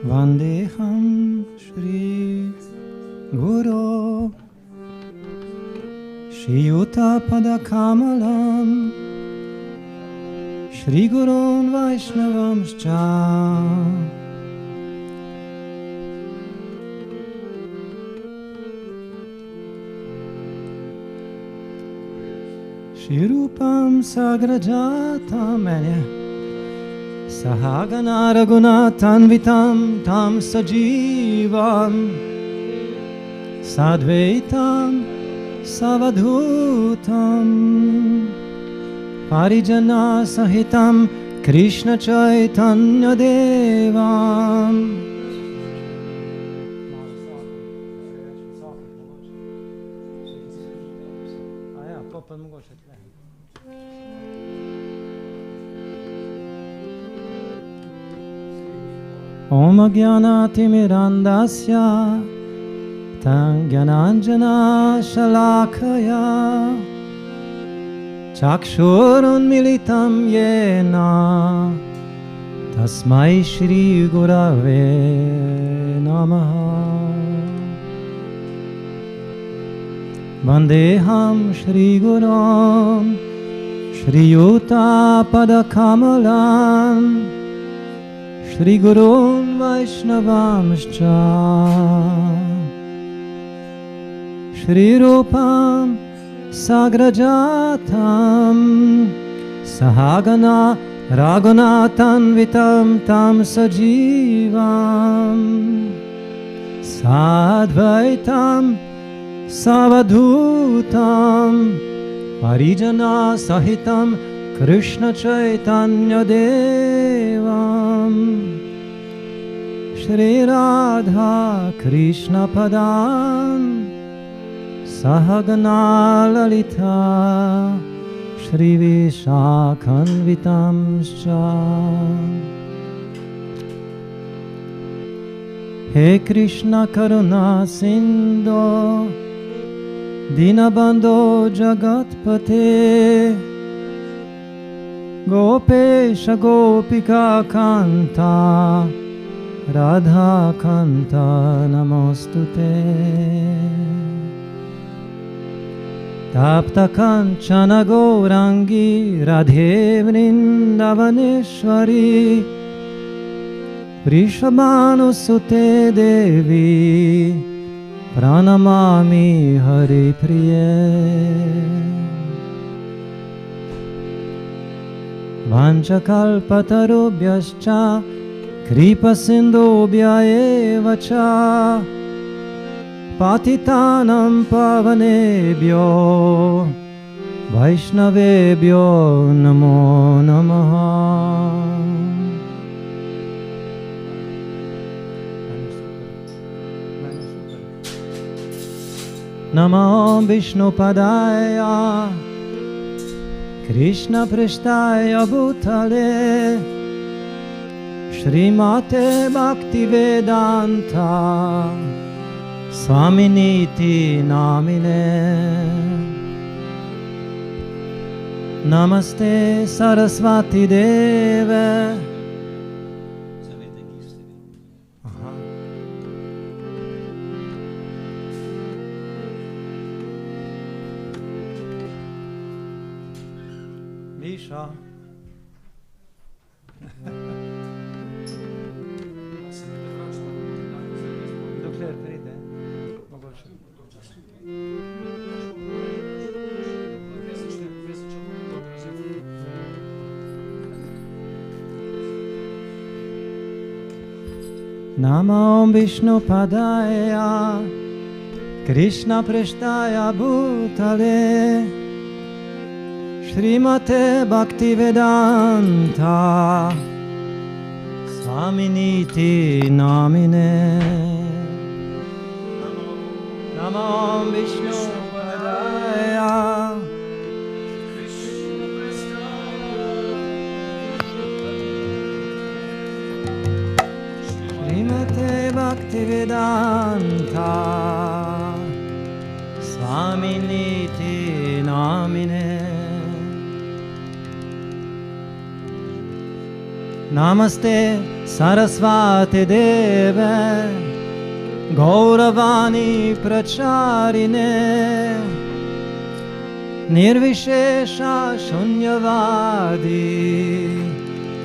Vandeham Shri Guru Shri Yuta Padakamalam Shri Gurun Vaishnavamscha Shri Rupam Sagrajatam Sahagana Raghunatanvitam Tam Sajivam Sadvaitam Savadhutam Parijana Sahitam Krishna Chaitanya Devam Om Jnanatimirandasya Tam Jnananjana Shalakaya Chakshurunmilitam Yena Tasmai Shri Gurave Namaha Vandeham Shri Gurum Shri Yuta Padakamalam Shri Gurun Vaishnavamscha Shri Rupam Sagrajatam Sahagana Raghunatanvitam Tam Sajivam Sadvaitam Savadhutam Parijana Sahitam Krishna Chaitanya Devam Shri Radha Krishna Padam Sahagana Lalita Shri Vishakhanvitamscha He Krishna Karuna Sindhu Dinabandho Jagatpate Gopesha Gopika Kanta Radha Kanta Namostute Tapta Kanchana Gaurangi Radhe Vrindavaneshwari Vrishabhanusute Devi Pranamami Hari Priye Vanchakalpatarubhyascha Kripasindhubhya eva cha Patitanam pavanebhyo Vaishnavebhyo namo namaha Namo Vishnupadaya Krishna Prasthaya Bhutale Srimate Bhaktivedanta Swaminiti Namine Namaste Saraswati Deve Misha. Dokler pride, mogoče. Namo Vishnu Padaya Krishna Prasthaya Bhutale Srimate Bhaktivedanta Swaminiti Namine Namo Vishnu Padaya Srimate Bhaktivedanta Swaminiti Namine Namaste Sarasvati Deve Gauravani Pracharine Nirvishesha Shunyavadi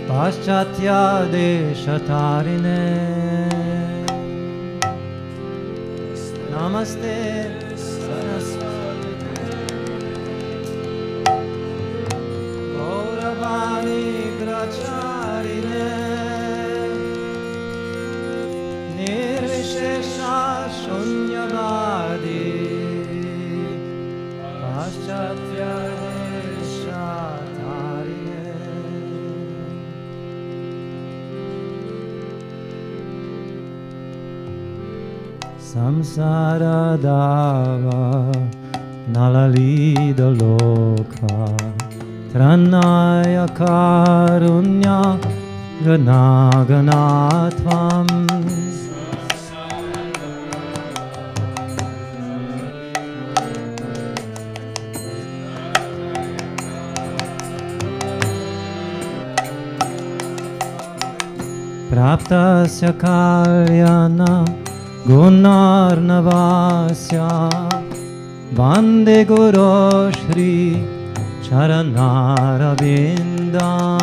Paschatya Deshatarine Namaste Saraswati Gauravani Pracharine Nirvishesha Shunyavadi Paschatya Deshatarine Samsara Dava Nalalida Loka Tranaya Karunya Ganaganatvam Praptasya Kalyana Gunarnavasya Vande Guru Shri Charanarabindam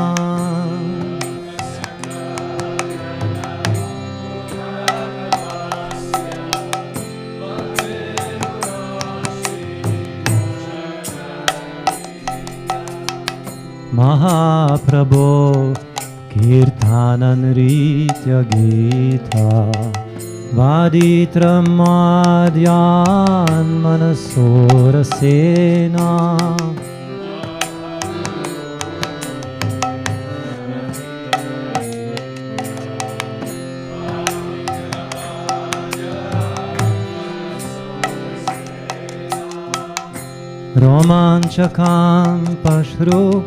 Mahaprabhu Kirtanan Ritya Gita Vaditra Madhyan Manasura Sena Romanchakam Pashru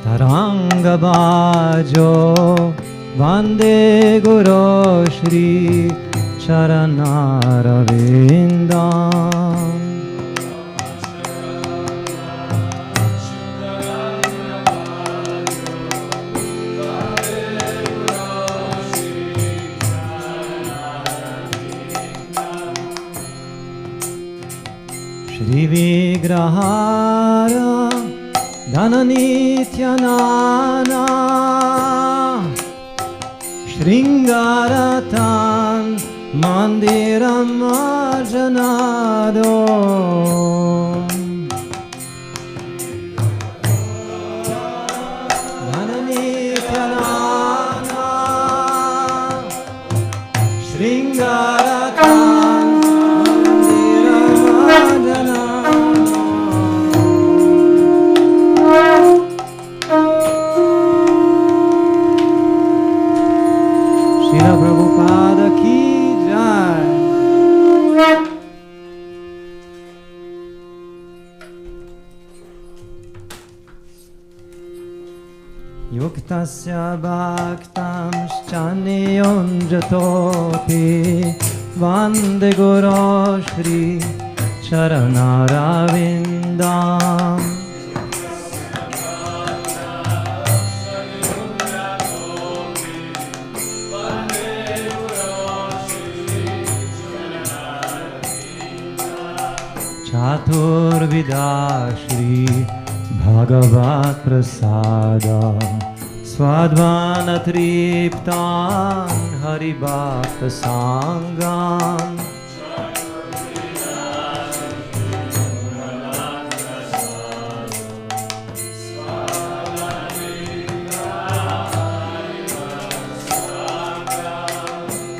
Taranga Bajo Vande Guru Shri Charanarabindam Shri Vigrahara Dhananityanana Shringaratan Mandiram Arjanado Dhananityanana Shringaratan Mandiram Arjanado Shrila Prabhupada ki jai. Yuktasya bhaktam shchaniyonjatopi Vande Guru Shri Charanarabindam Chaturvida Shri Bhagavat Prasada Swadvana Triptan Haribhakta Sangam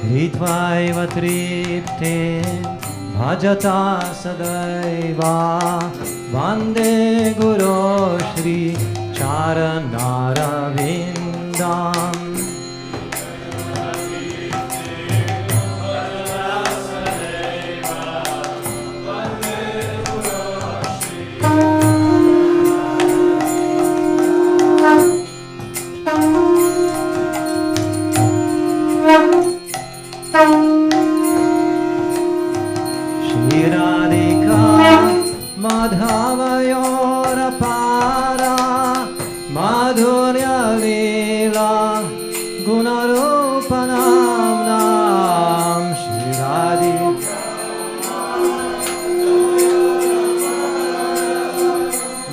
Kritvaiva Tripten Bhajata Sadaiva Vande Guru Shri Charanarabindam Radhika Madhavayora Para Madhurya Leela Gunarupanam Shri Radhika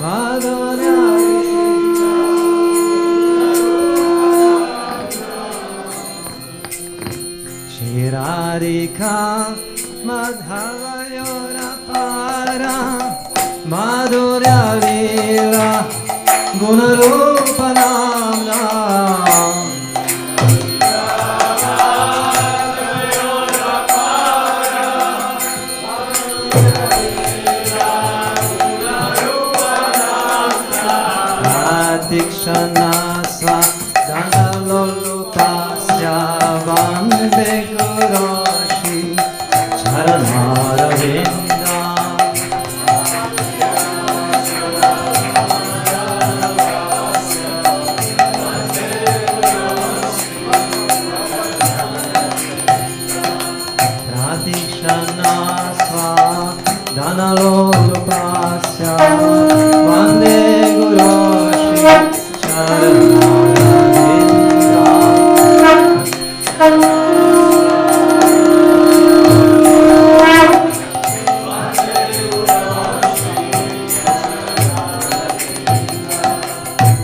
Madhurya Shri Radhika Madhavayora Para Madhurya Lila Gunarupanam Tikshana Swadhana Lolupasya Vande Guroshi Charanaravinda Pratikshana Swadhana Lolupasya Vande Guroshi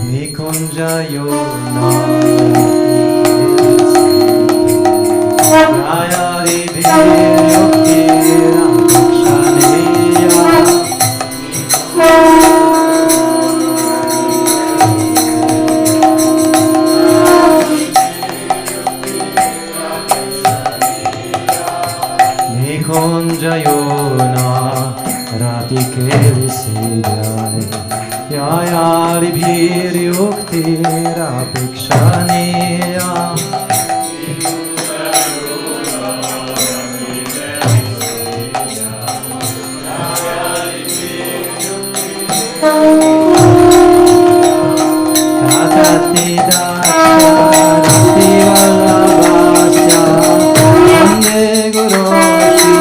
Nikunja Yona Rayari Vijayokira Shaneya Nikunjayona Radhike Visidhyay Yayari Bhiryuktira Pikshaneya Tatati Daksharati Vallabhasya Vande Guroshi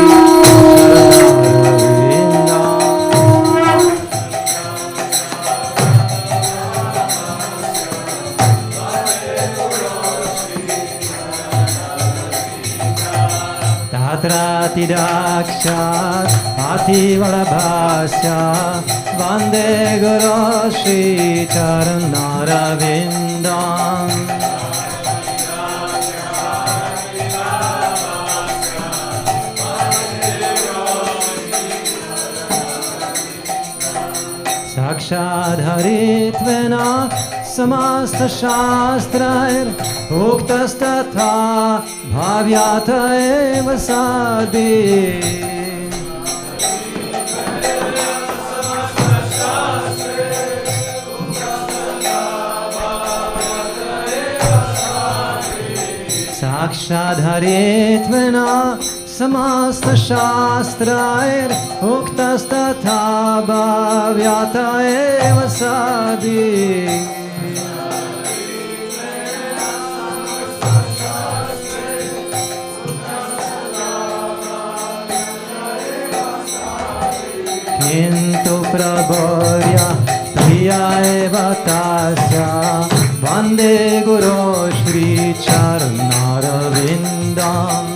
Tatrati Dakshat Ati Vallabhasya Vande Guroshi Charanaravindan Sakshad Haritvena Samasta Shastrair Uktas Tatha Bhavyata Eva Sadhi Sakshadharitvena samasta shastrair uktas tatha bhavyata eva sadhi Kintu prabharya priya eva tasya Vande Guru Shri Charanaravindan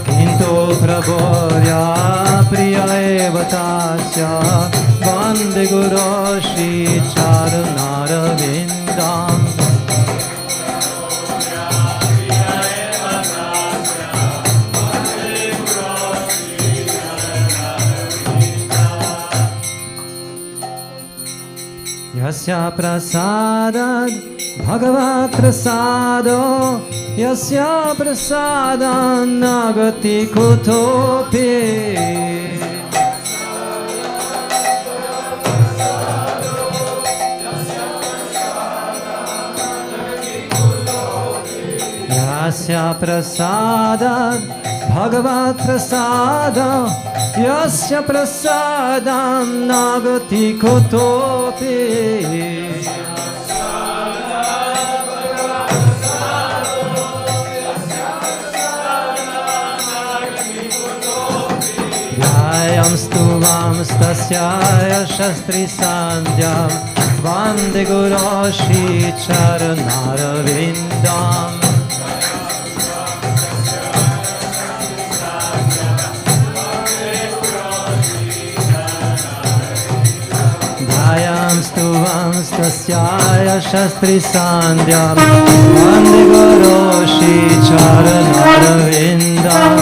Kintu prabharya priya eva tasya Vande Guru Shri Charanaravindan Yasya prasadad bhagavat prasado Yasya prasadan nagati kutopi Yasya prasadad bhagavat prasado Yasya prasadam nagati kutopi stuvam stasyaya shastri sandhyam Vande Guroshi Charanarvindam Dhyam stuvam stasyaya shastri sandhyam Vande Guroshi Charanarvindam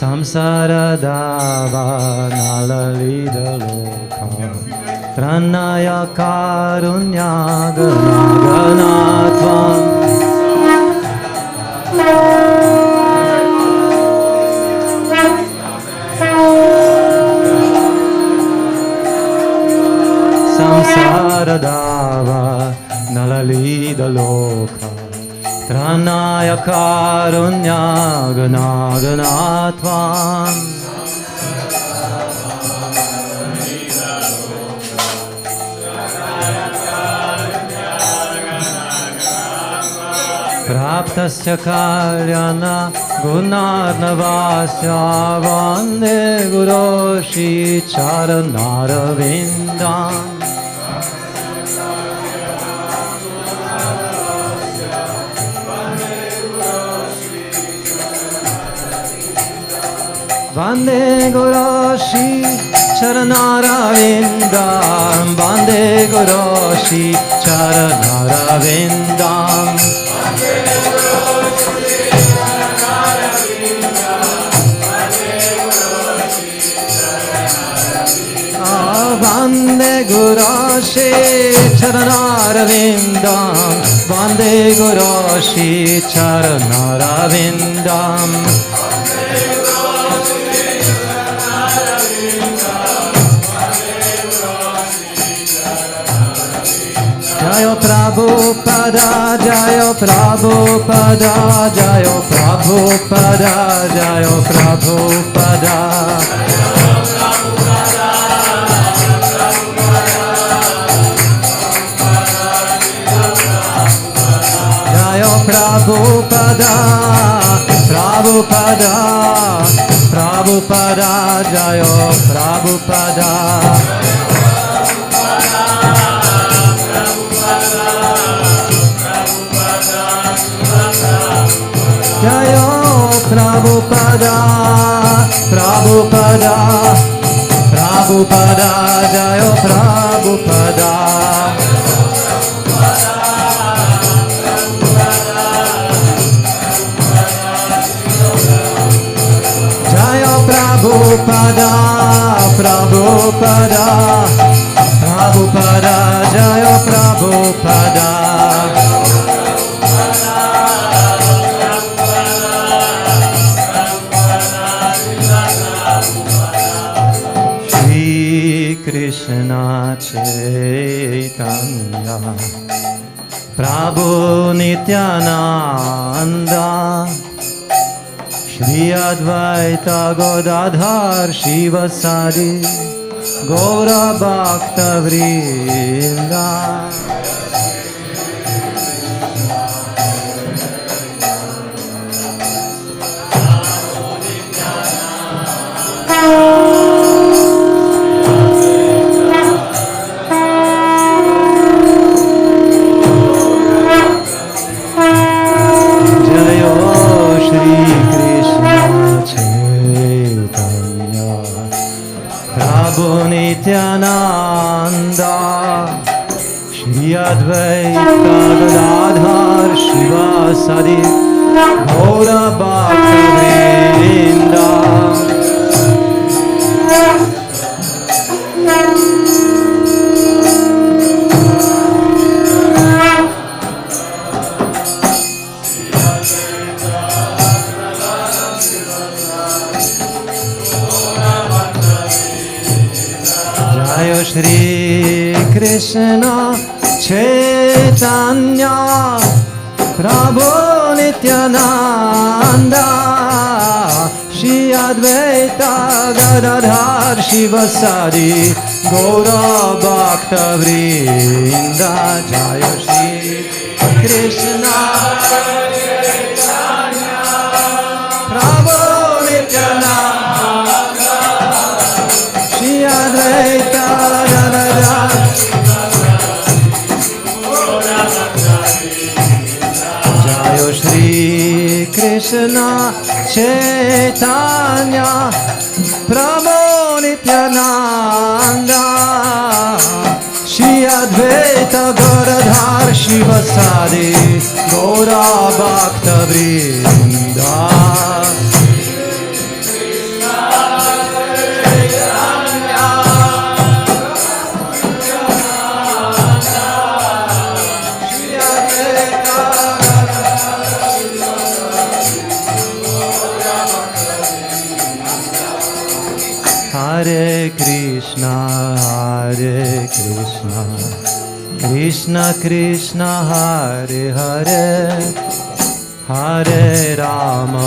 Samsara dava nalalida loka Tranaya karunya ganatvam Samsara dava nalalida loka Tranaya karunya ganatvam Praptasya kalyana gunarnavasya Vande Guroshi Charanarvindam Vande Guroshi Charanarvindam Vande Guroshi Charanarvindam Vande Guroshi Charanarvindam Vande Guroshi Charanarvindam Jayo Prabhupada, Jayo Prabhupada, Jayo Prabhupada, Jayo Prabhupada. Jayo Prabhupada, Prabhupada, Prabhupada, Jayo Prabhupada. Jayo Prabhupada, Prabhupada, Prabhupada, Jayo Prabhupada. Jayo Prabhupada, Prabhupada, Prabhupada, Jayo Prabhupada. Krishna Chaitanya Prabhu Nityananda Shri Advaita Godadhar Shiva Sadi Gaura Bhakta Vrinda Nityananda Shri Advaita Gadadhar Shiva Sadi Gaura Bhakta Vrinda Shri Krishna Chaitanya Prabhu Nityananda Shri Advaita Gadadhar Shivasadi Gaura Bhakta Vrinda Jaya Shri Krishna Prabhu Nityananda Shri Advaita Gadadhar Jaya Shri Krishna Chaitanya Prabhu Nityananda Shri Advaita Gadadhar Shivasadi Gaura Bhakta Vrinda Hare Krishna, Krishna Krishna, Hare Hare, Hare Rama,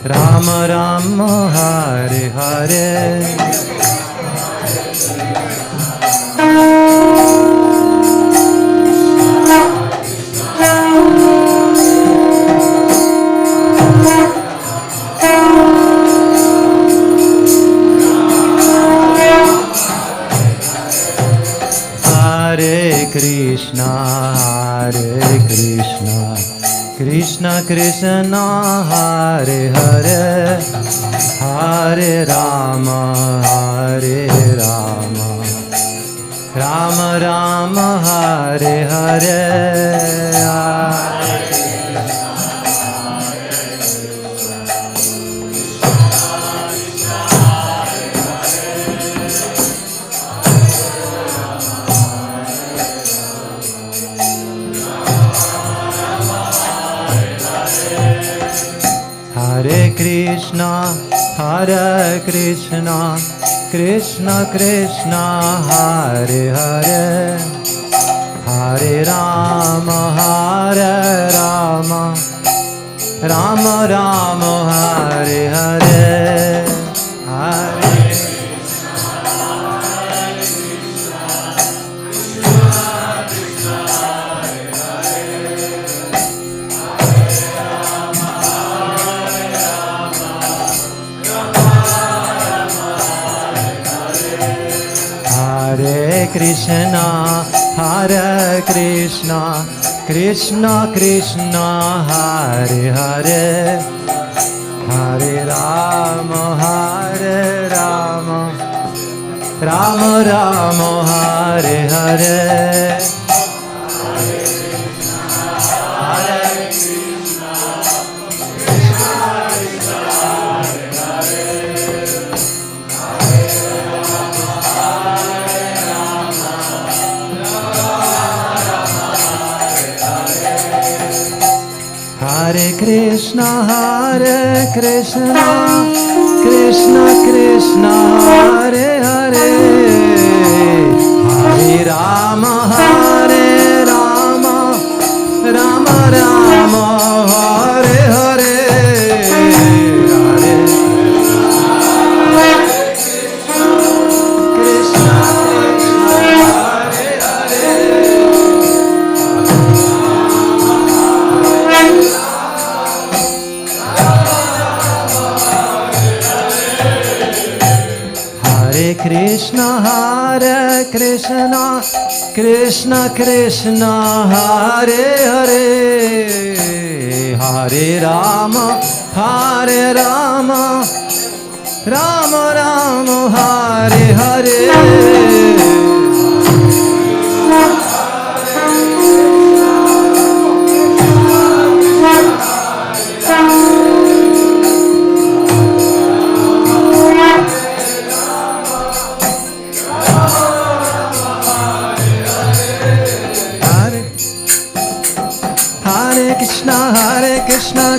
Rama Rama, Hare Hare. Hare Krishna, Krishna Krishna, Hare Hare, Hare Rama, Rama Rama, Hare Hare. Hare Krishna, Krishna Krishna, Hare Hare, Hare Rama, Rama Rama, Hare Hare. Hare Krishna, Krishna Krishna, Hare Hare, Hare Rama, Rama Rama, Hare Hare. Hare Krishna, Krishna Krishna, Hare Hare, Hare Rama, Rama Rama, Hare Hare. Krishna, Krishna Krishna, Hare Hare, Hare Rama, Rama Rama, Hare Hare.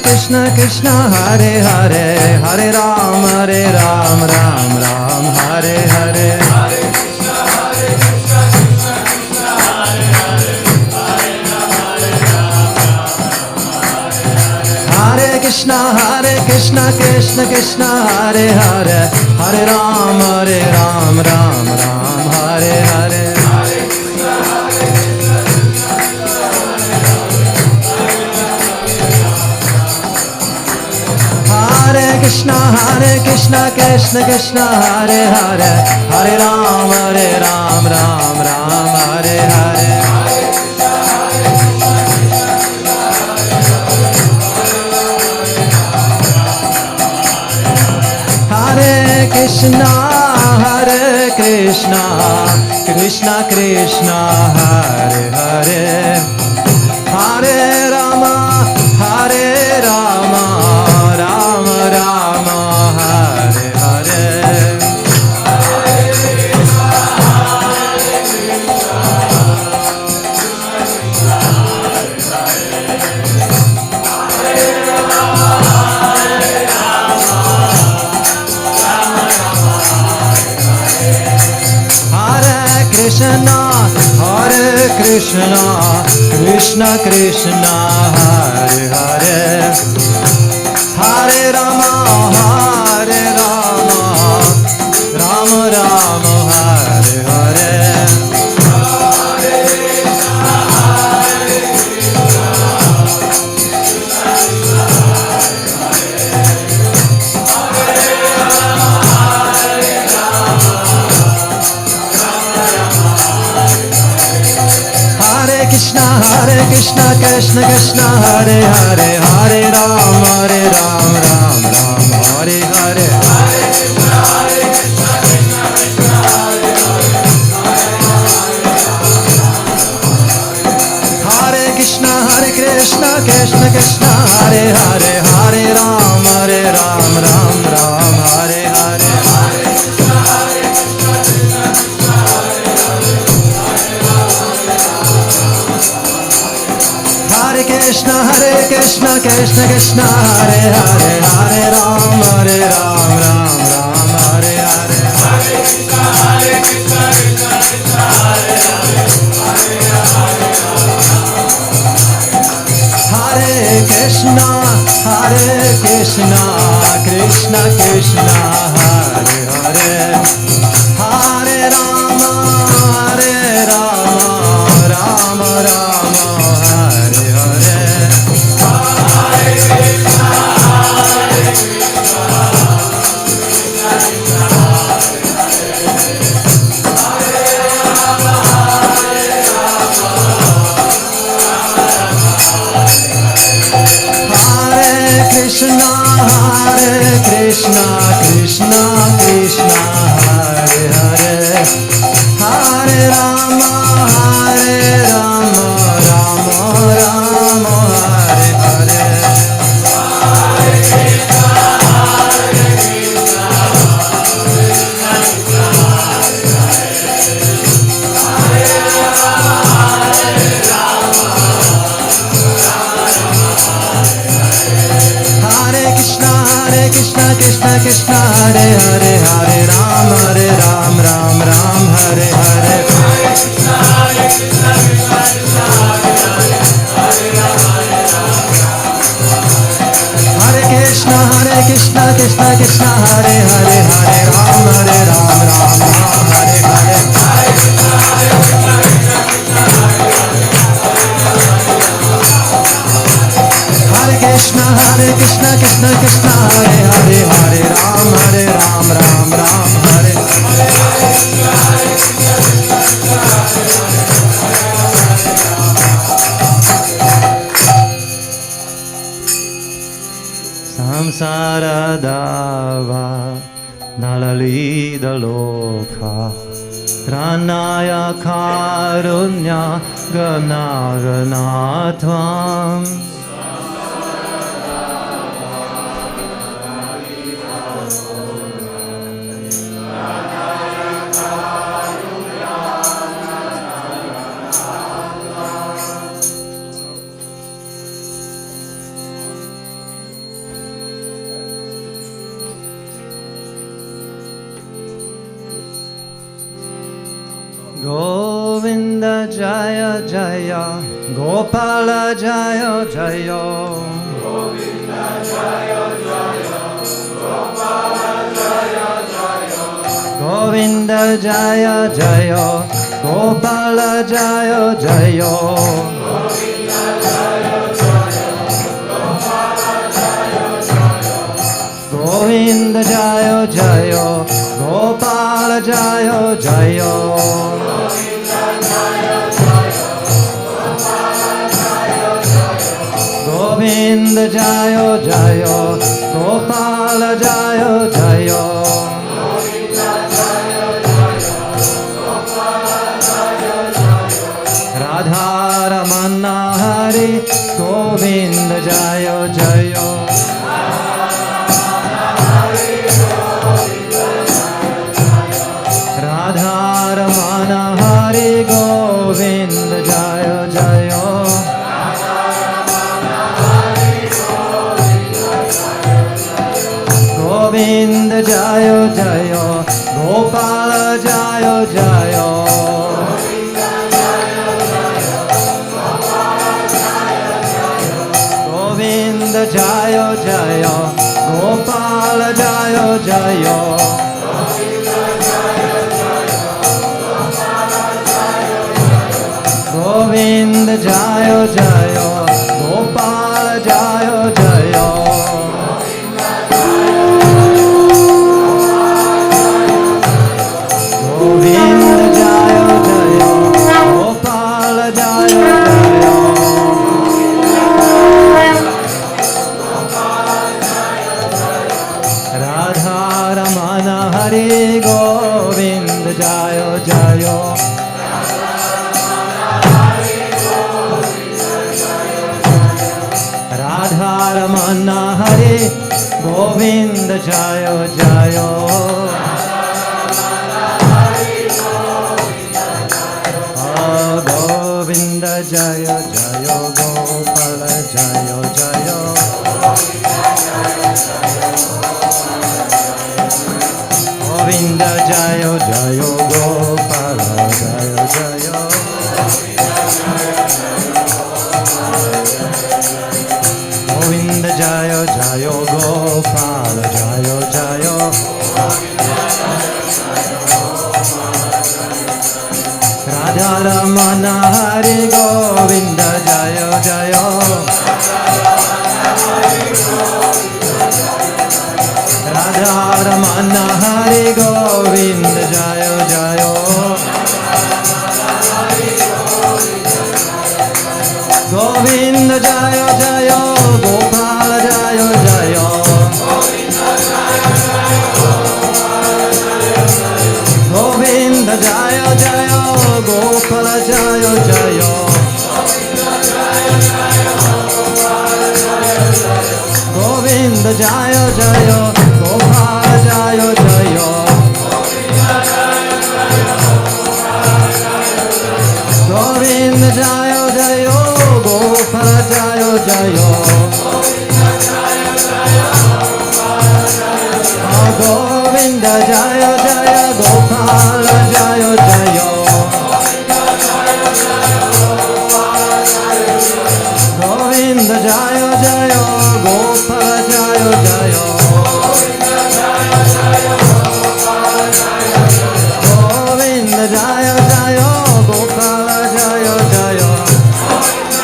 Krishna Krishna, Hare Hare, Hare Ram, Ram Ram, Hare Hare. Hare Krishna, Krishna Krishna Krishna Hare Hare Hare Ram Ram Ram Hare Hare Hare Krishna Krishna Krishna Hare Hare Hare Ram Ram Hare Hare Krishna Krishna Krishna Hare Hare Hare Rama Rama Rama Hare Hare Krishna Krishna Krishna Hare Hare Hare Rama Rama Rama Hare Hare Krishna Krishna Krishna Hare Hare Hare Ram Ram Hare Hare Hare Krishna Krishna Krishna Hare Hare Hare Ram Ram Hare Hare Krishna Krishna Krishna Hare Hare Hare Ram Ram Hare Hare Hare Krishna Krishna Krishna Hare Hare Hare Krishna Krishna Krishna Hare Hare Hare Rama Rama Hare Hare Krishna Krishna Krishna Hare Hare Hare Rama Rama Hare Hare Krishna Krishna Hare Hare Hare Ram Ram Hare Hare Hare Krishna Krishna Krishna Hare Krishna Hare Hare Hare Ram Hare Hare Hare Krishna Krishna Krishna Hare Hare Hare Ram Hare Samsara Dava Nalalida Loka Ranaya Karunya Ganatvam Govinda Jaya Jaya Gopala Jaya Jaya Govinda Jaya Jaya Govinda Jaya Jaya Gopala Jaya Jaya Govinda Jaya Jaya Gopala Jaya Jaya Govinda Jaya Jaya Gopala Jaya Jaya Radha Ramana Hari Govinda Jaya Jaya Radha Ramana Hari Govinda Jaya Jaya Govinda Jaya Jaya Gopala Jaya Jaya Govinda Jaya Jaya Gopala Jaya Jaya Govinda Jaya Jaya Gopala Jaya Jaya Govinda Jaya Jaya Gopala Jaya Jaya Radha Ramana Hari Govinda Jaya Jaya Radha Ramana Hari Govinda Jaya Jaya Govinda Jaya Jaya Gopala Jaya Jaya Govinda Jaya Jaya Gopala Jaya Jaya Govinda Jaya Jaya Gopala Jaya Jaya Radha Ramana Hari Govinda Jaya Jaya Radha Ramana Hari Govinda Jaya Jaya Govinda Jaya Jaya Gopala Jaya Jaya Govinda Jaya Jaya Gopala Jaya Jaya Govinda Jaya Jaya Gopala Jaya Jaya Govinda Jaya Jaya Gopala Jaya Jaya Govinda Jaya Jaya Gopala Jaya Jaya Govinda Jaya Jaya Gopala Jaya Jaya Govinda Jaya Jaya Gopala Jaya Jaya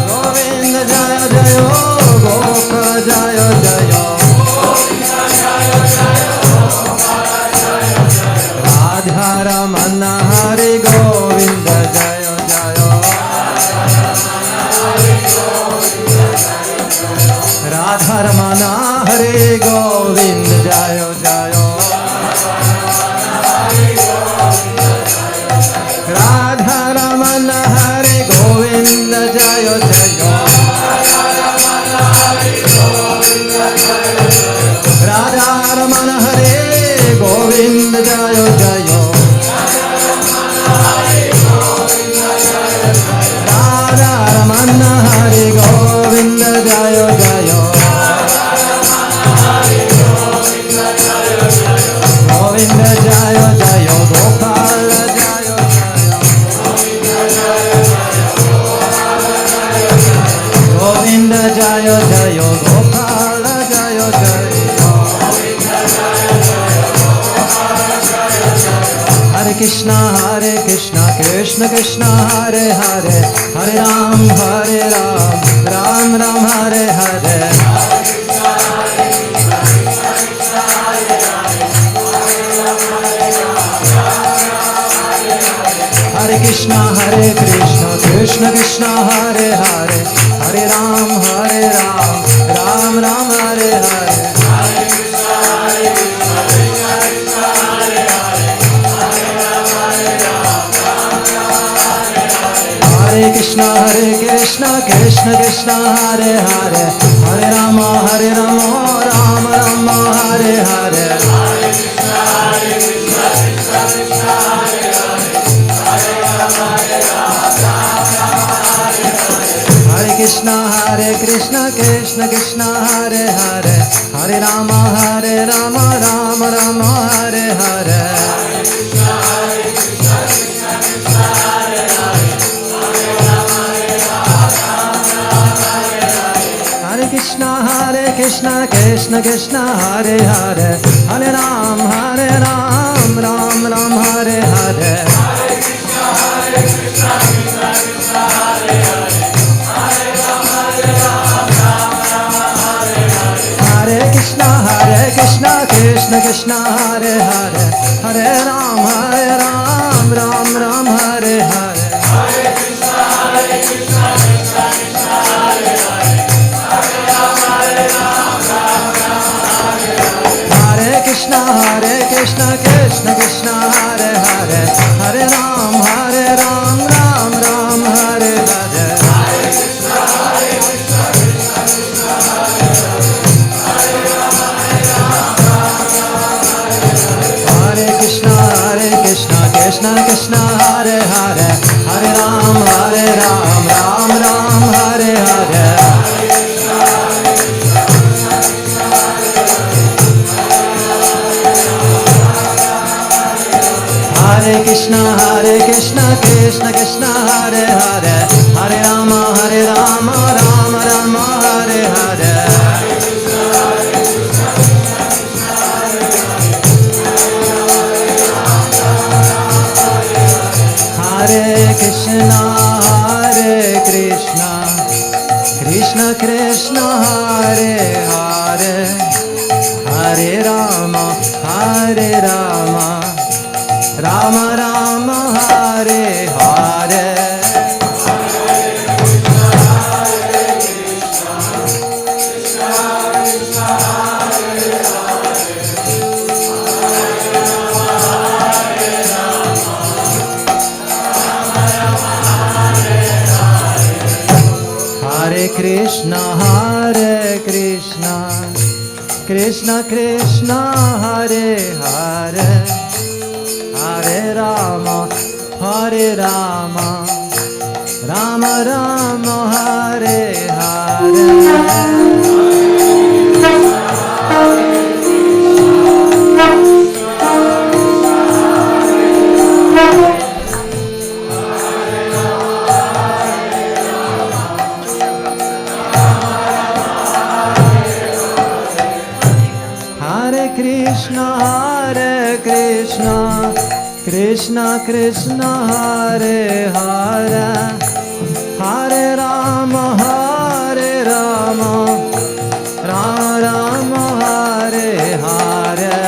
Govinda Jaya Jaya Gopala Jaya Jaya Radha Ramana Hari Govinda Jaya Jaya Radha Ramana Hari Govinda Jaya Jaya Radha Ramana Hari Govinda Jaya Jaya Radha Ramana Hari Govinda Jaya Jaya Radha Ramana Hari Govinda Jaya Jaya Govinda Jaya Jaya Gopala Jaya Jaya Govinda Jaya Jaya Gopala Jaya Jaya Krishna Krishna Krishna Hare Hare Hare Ram Ram Ram Hare Hare Hare Krishna Krishna Krishna Hare Hare Hare Ram Ram Ram Hare Hare Hare Krishna Krishna Krishna Hare Hare Hare Rama Rama Rama Hare Hare Hare Krishna Krishna Krishna Hare Hare Hare Rama Rama Rama Hare Hare Hare Krishna Krishna Krishna Hare Hare Hare Ram Ram Ram Hare Hare Hare Krishna Krishna Krishna Hare Hare Hare Ram Ram Ram Hare Hare Hare Krishna Krishna Krishna Hare Hare Hare Ram Ram Ram Hare Hare Hare Krishna Krishna Krishna Hare Hare Hare Ram Ram Ram Hare Hare Hare Krishna Krishna Krishna Hare Hare Hare Rama Rama Rama Hare Hare Hare Krishna Krishna Krishna Hare Hare Hare Rama Rama Rama Hare Hare Hare Krishna Krishna Krishna Hare Hare Hare Rama Rama Rama Hare Hare Hare Krishna Krishna Krishna Hare Hare Hare Rama Rama Rama Hare Hare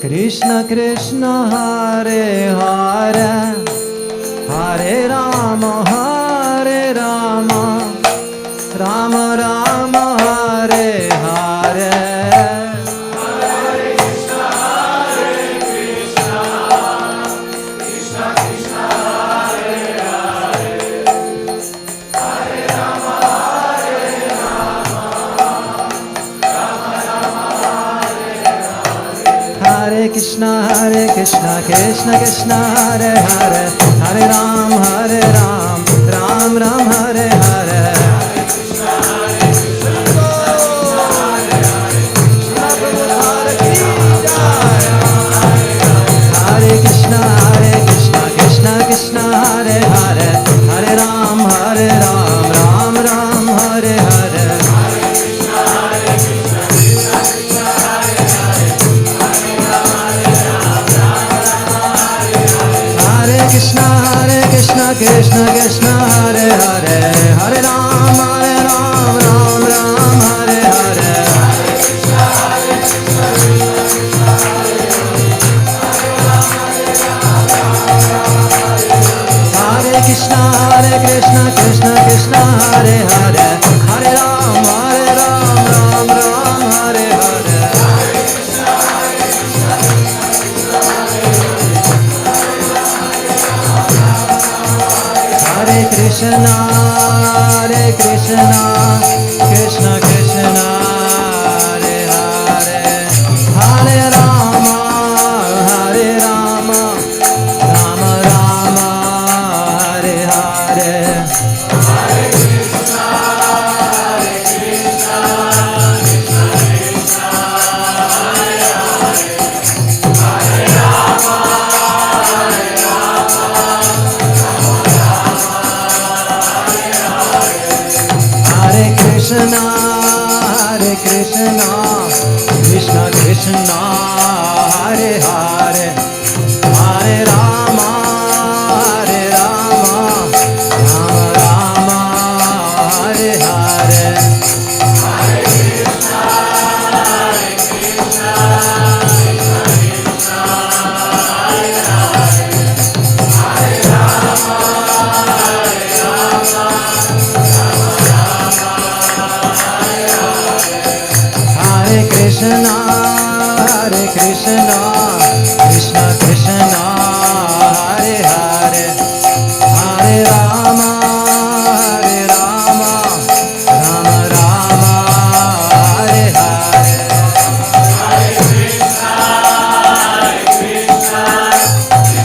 Krishna Krishna Hare Hare Hare Rama Rama Rama Hare Hare Hare Krishna Krishna Krishna Hare Hare Hare Ram Ram Ram Hare Hare Krishna Krishna Hare Hare Hare Rama Hare Rama Rama Rama Hare Hare Hare Krishna Krishna Krishna Hare Hare Hare Rama Hare Rama Hare Krishna Krishna Krishna Hare Hare Hare Rama Hare Rama Rama Rama Hare Hare Hare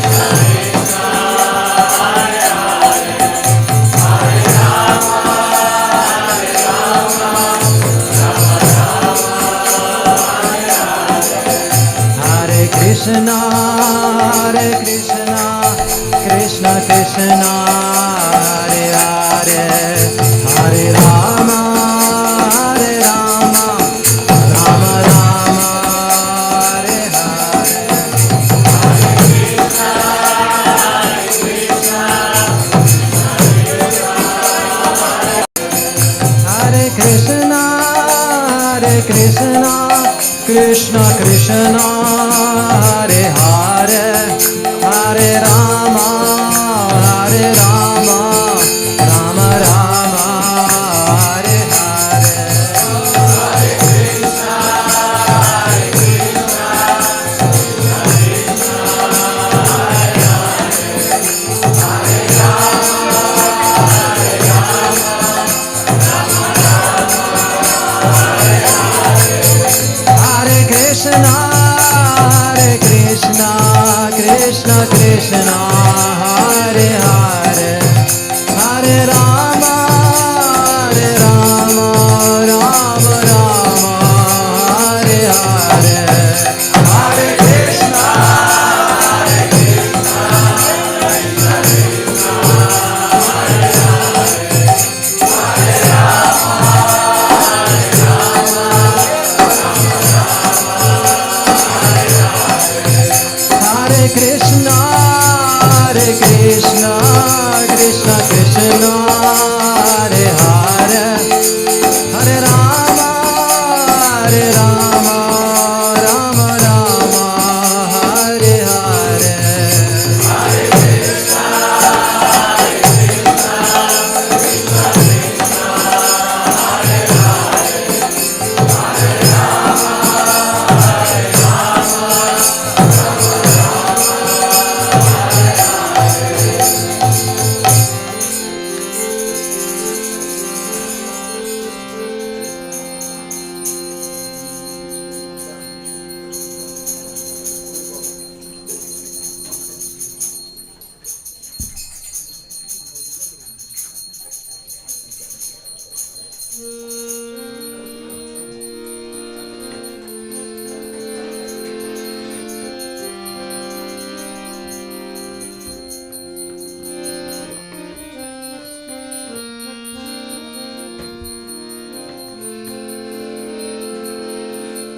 Krishna Krishna Krishna Hare Hare Hare Rama Hare Rama Hare Krishna Krishna Krishna Hare Hare Hare Rama Hare Rama Rama Rama Hare Hare Hare Krishna Krishna Krishna Hare Hare Hare Rama Hare Rama Hare Krishna Krishna Krishna Hare Hare Hare Rama Hare Rama Rama Rama Hare Hare Hare Krishna Krishna Hare Krishna Krishna Krishna Hare Hare Hare Rama Hare Rama Rama Rama Hare Hare Hare Krishna Krishna Krishna Hare Hare Hare Rama Hare Rama Rama Rama Hare Hare Hare Krishna Krishna Krishna Hare Hare Hare Rama Hare Rama Rama Rama Hare Hare Hare Krishna Krishna Krishna Hare Hare Hare Rama Hare Rama Hare Krishna Krishna Krishna Hare Hare Hare Rama Hare Rama Rama Rama Hare Hare Hare Krishna Krishna Krishna Hare Hare Hare Rama Hare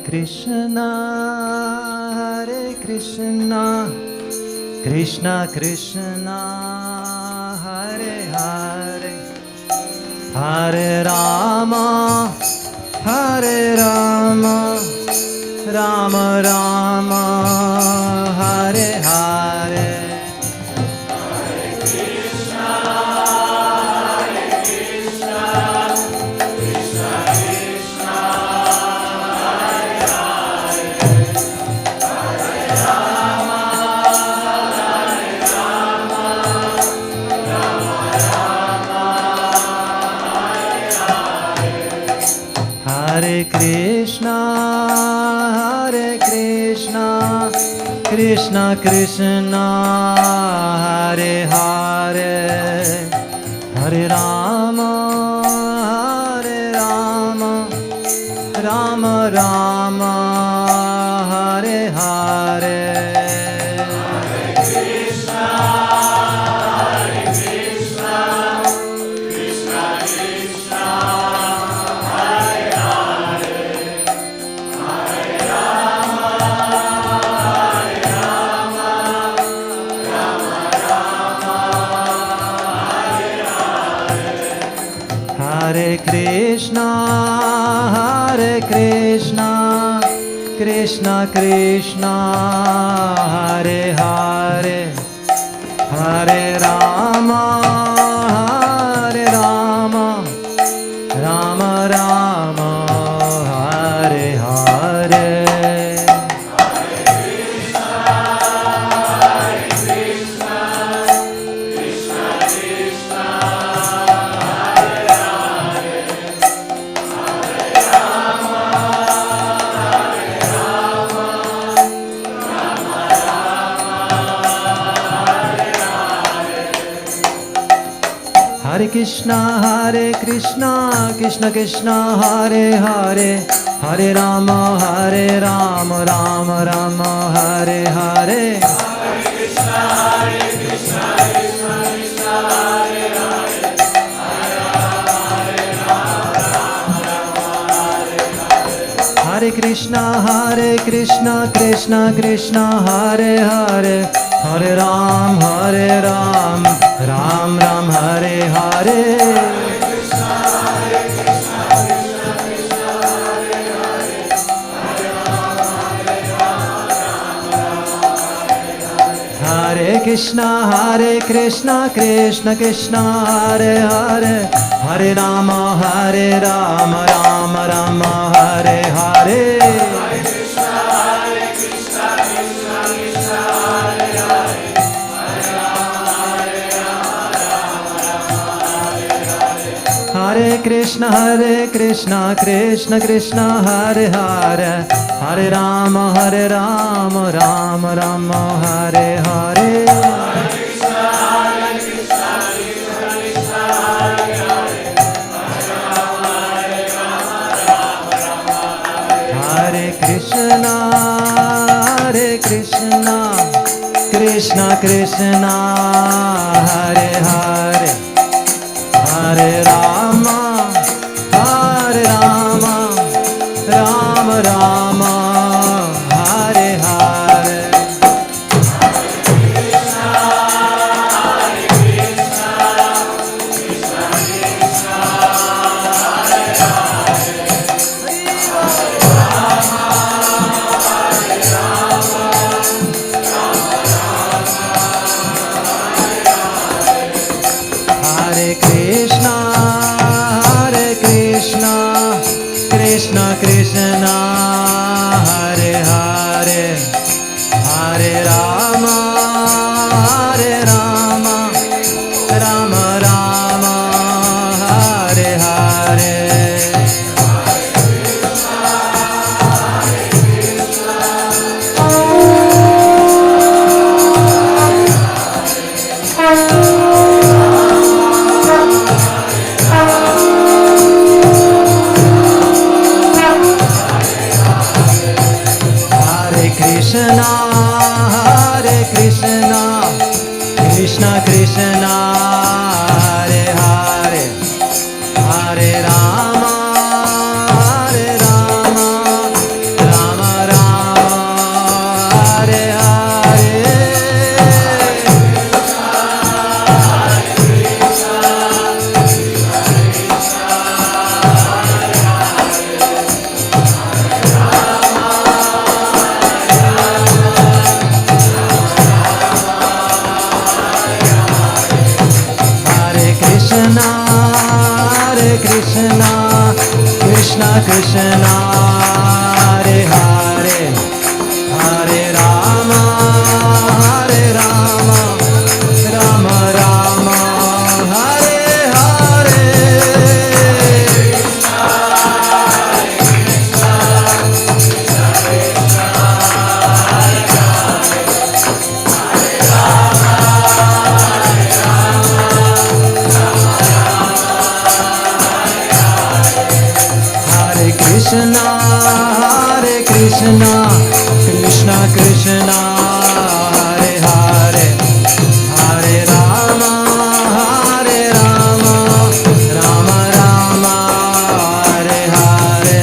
Rama Hare Krishna Krishna Krishna Hare Hare Hare Rama Hare Rama Rama Rama Hare Hare Hare Krishna Krishna Krishna Hare Hare Hare Rama Hare Hare Krishna, Krishna Krishna, Hare Hare, Hare Rama, Rama Rama, Hare Hare. Hare Krishna, Krishna Krishna, Hare Hare, Hare Rama, Rama Rama, Hare Hare. Hare Krishna, Krishna Krishna, Hare Hare, Hare Rama, Rama Rama, Hare Hare. Hare Krishna, Krishna Krishna, Hare Hare, Hare Rama, Hare Hare. Hare Krishna, Krishna Krishna, Hare Hare, Hare Ram, Ram Ram, Hare Hare. Hare Krishna, Krishna Krishna, Hare Hare, Hare Rama, Rama Rama, Hare Hare. Hare Krishna, Krishna Krishna, Hare Hare, Hare Rama, Rama Rama, Hare Hare. Hare Krishna, Krishna Krishna, Hare Hare, Hare Rama, Rama Rama, Hare Hare. Hare Krishna, Krishna Krishna, Hare Hare, Hare Rama, Rama Rama, Hare Hare. Krishna, Krishna Krishna, Hare Hare, Hare Rama, Rama Rama, Hare Hare. Krishna, Krishna Krishna, Hare Hare, Hare Rama, Rama Rama, Hare Hare. Hare Krishna Hare Hare Hare Rama Rama Rama Hare Hare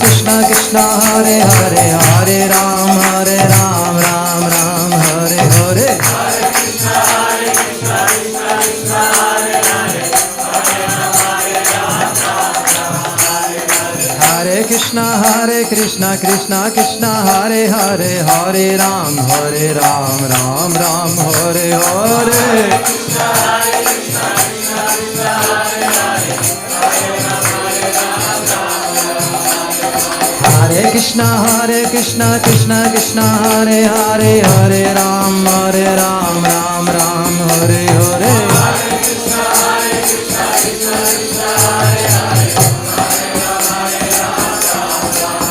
Krishna Krishna Hare Hare Hare Rama Rama Rama Hare Hare Krishna Hare Krishna Krishna Krishna Hare Hare Hare Rama Rama Rama Hare Hare Krishna Krishna Krishna Hare Hare Hare Ram Ram Ram Hare Hare Hare Krishna Krishna Krishna Hare Hare Hare Ram Ram Ram Hare Hare Hare Krishna Krishna Krishna Hare Hare Hare Ram Ram Hare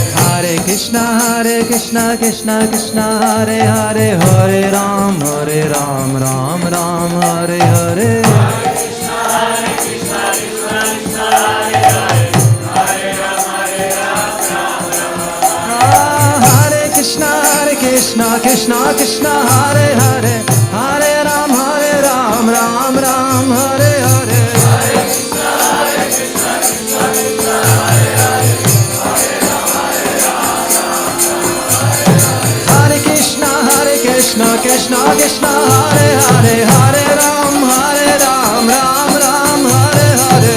Hare Hare Krishna Krishna Krishna Hare Hare Hare Ram Ram Hare Hare Krishna Krishna Hare Hare Hare Ram Ram Hare Hare Hare Krishna Krishna Krishna Hare Hare Hare Ram Ram Hare Hare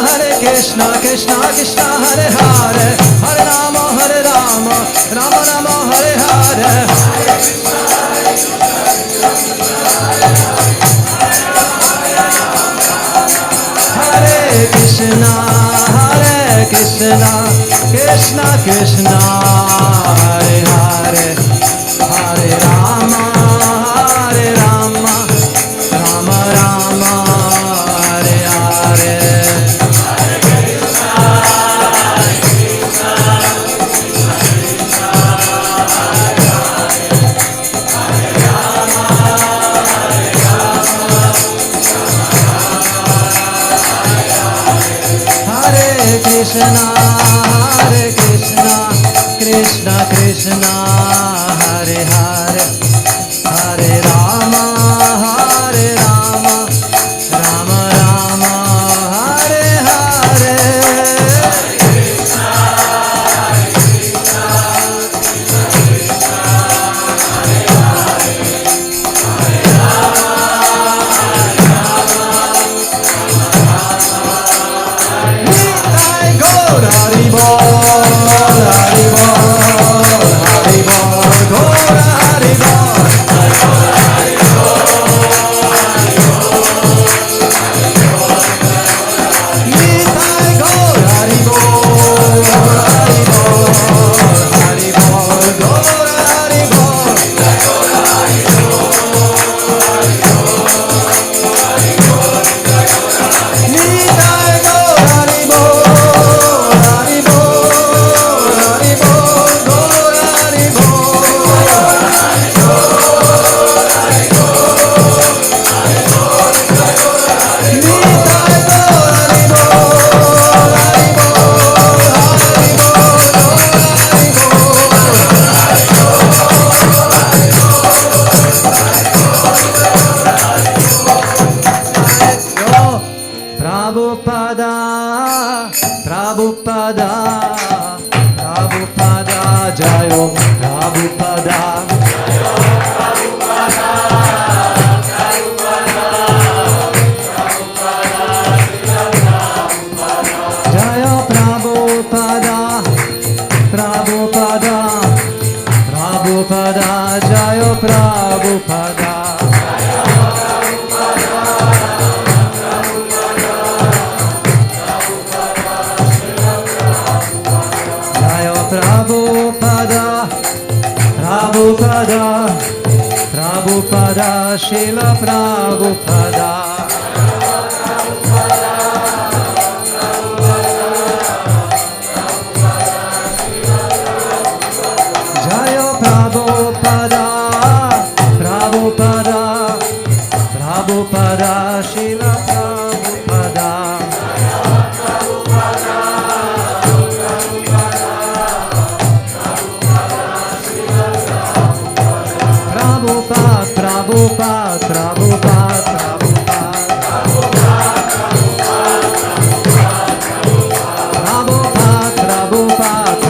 Hare Krishna Krishna Hare Hare Hare Rama Rama Hare Hare Hare Krishna Krishna Krishna Hare Hare Hare Rama Rama Hare Hare Krishna Krishna Hare Hare Hare Rama Rama Hare Hare Hari Bol, Hari Bol, Hari Bol, Gora Prabhupada, Jayo Prabhupada. Jayo Prabhupada, Prabhupada, Prabhupada, Srila Prabhupada. Prabhupada, Prabhupada, Prabhupada, Srila Prabhupada. Prabhupada, Prabhupada, Prabhupada, Prabhupada, Prabhupada,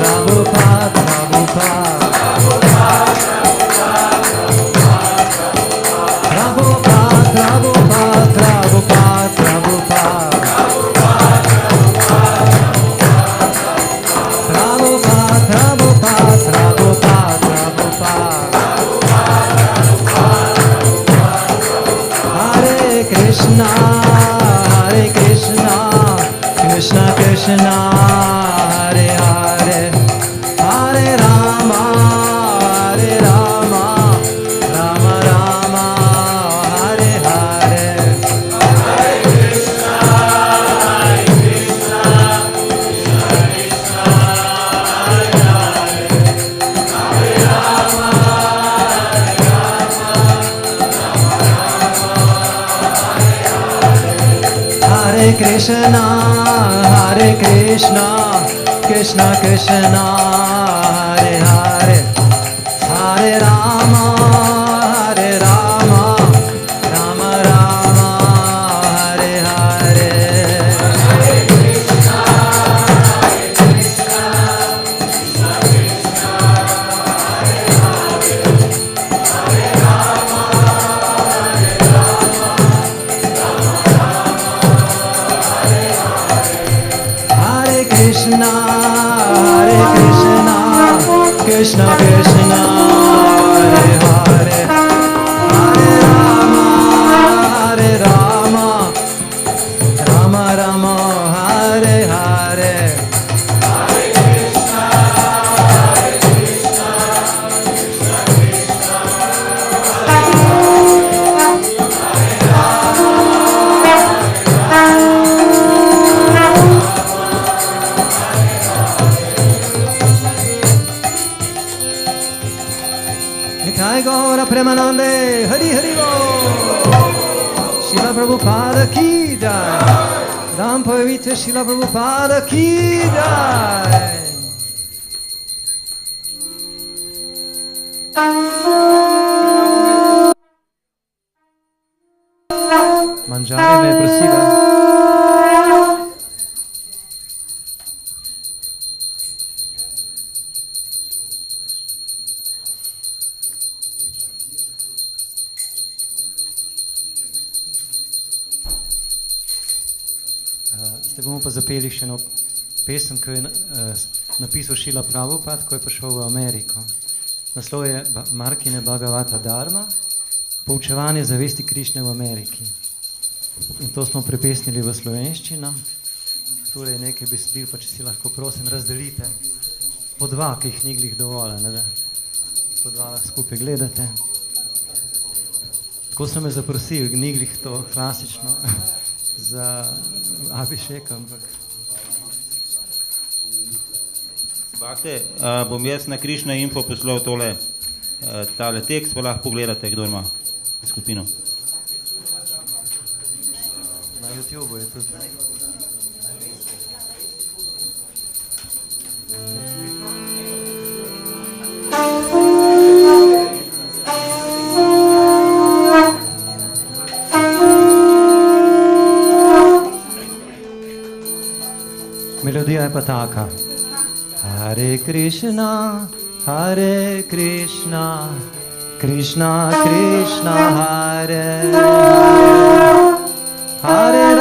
Prabhupada, Prabhupada. Hare Krishna, Krishna Krishna, Hare Hare, Hare Rama, Hare Rama, Rama Rama, Hare Hare. Hare Krishna, Krishna Krishna, Hare Hare, Hare Rama, Hare Krishna, Hare Krishna, Krishna Krishna, Hare Hare, Hare Rama, Hare Rama, Rama Rama, Hare Hare. Hare Krishna, Krishna Krishna, Hare Hare, Hare Rama, Hare Rama, Hare Krishna, Hare Krishna, Krishna Krishna, Hare Hare, Hare Rama, Hare Rama, Rama Rama, Hare Hare. Hare Krishna, Hare Krishna, Krishna Krishna, Hare Nitai Gaura Premanande, Hari Hari Bo. Srila Prabhupada ki jai. Ram pojavitve Šrila Prabhupade ki jai. Mangiare me prosiva. Zdaj bomo pa zapeli še eno pesem, ki je napisal Šrila Prabhupade, ko je prišel v Ameriko. Naslov je Markine Bhagavata Dharma, poučevanje zavesti Krišne v Ameriki. In to smo prepesnili v slovenščino. Tule je nekaj besedil, pa če si lahko prosim razdelite po dva, ki jih ni glih dovolj, ne da po dva skupaj gledate. Tako so me zaprosili, ni glih to klasično za Abhišek, ampak... Bakte, bom jaz na Krišna info poslal tole, tale tekst, pa lahko pogledate, kdo ima skupino. Na YouTube je tudi. Melodija je pa taka. Hare Krishna, Hare Krishna, Krishna Krishna, Hare Hare,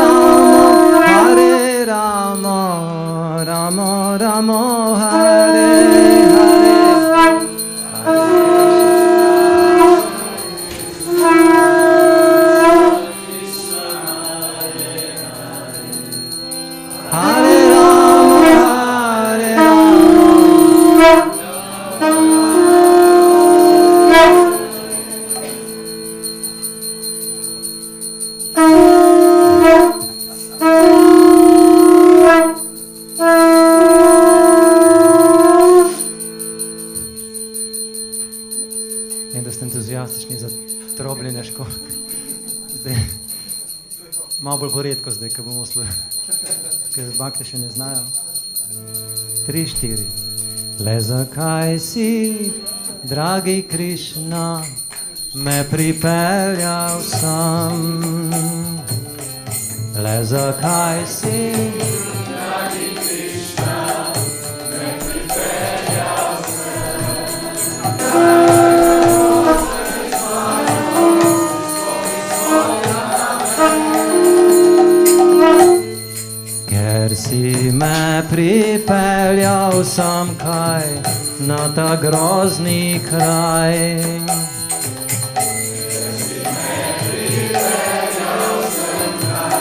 Hare Rama, Rama Rama, Hare Hare, Hare Vem, da ste entuzijastični za trobljenje školjk. Zdaj, malo bolj bo redko zdaj, ko bomo ker bakte še ne znajo. 3, 4. Le zakaj si, dragi Krišna, me pripeljal sam? Le zakaj si, dragi Krišna, me pripeljal sam? Ker si me pripeljal sam kaj na ta grozni kraj. Ker si me pripeljal sam kaj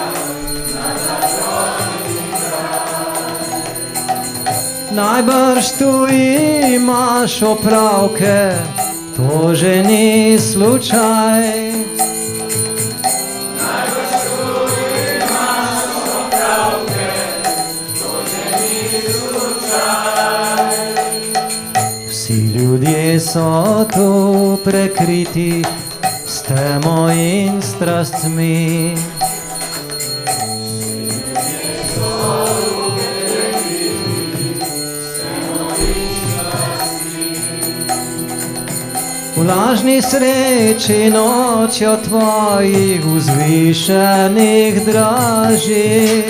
na ta grozni kraj. Najbrž tu imaš opravke, to že ni slučaj. Vsi ljudje so tu prekriti s temo in strastmi. V lažni sreči nočjo tvojih vzvišenih draži.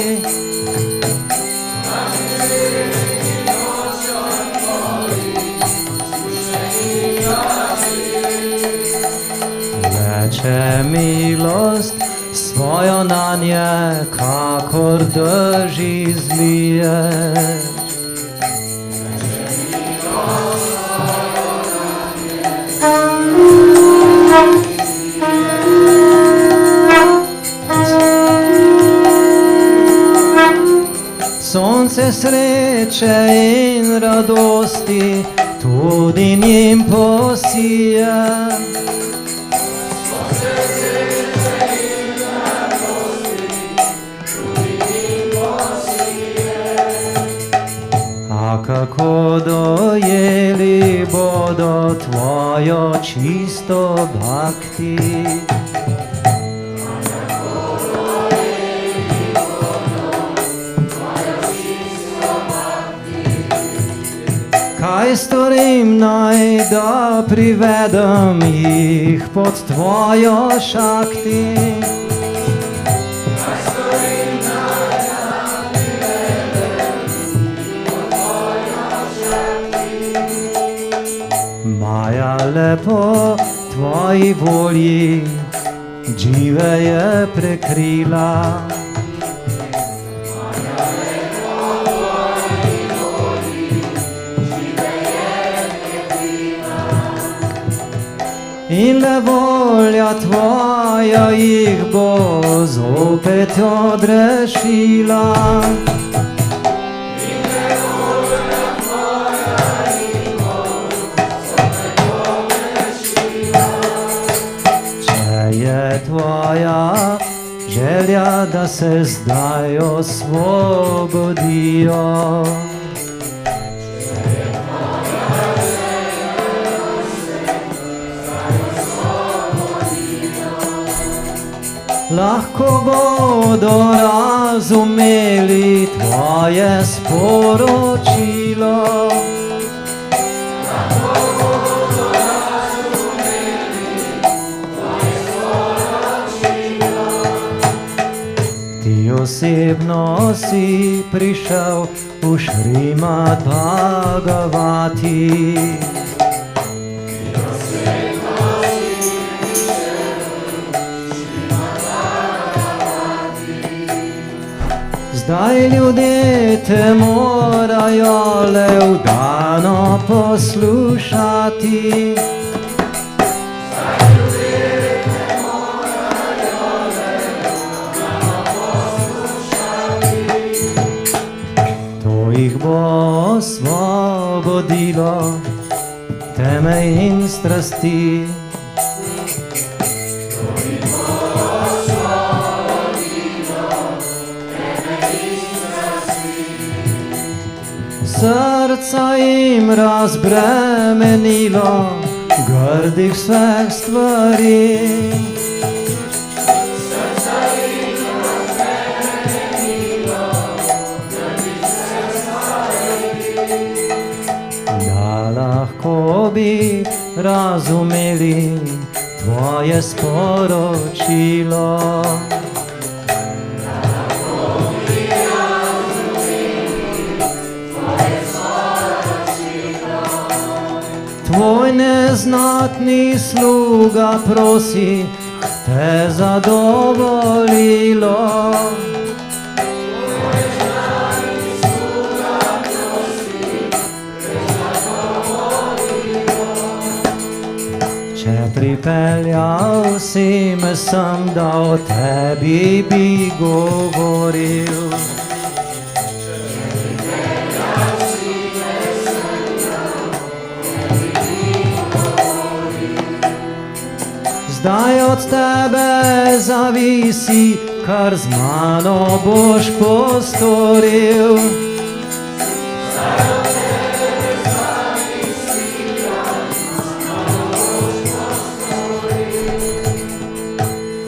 Leče milost svojo nanje, kakor drži zliješ. Sonce sreče in radosti tudi njim posije. A kako dojeli bodo tvojo čisto bhakti? Kaj storim naj, da privedem jih pod tvojo šakti? Maja lepo tvoji volji džive je prekrila. In le volja tvoja jih bo zopet odrešila. Je tvoja želja, da se zdaj osvobodijo. Lahko bodo razumeli tvoje sporočilo. Osebno si prišel v Šrimad Bhagavati. Zdaj ljudje te morajo le vdano poslušati. Jih bo osvobodilo teme in strasti. Srca jim razbremenilo grdih vseh stvari. Da lahko bi razumeli tvoje sporočilo. Tvoj neznatni sluga prosi te zadovoljilo. Če pripeljal si me sem, da o tebi bi govoril. Zdaj od tebe zavisi, kar z mano boš postoril.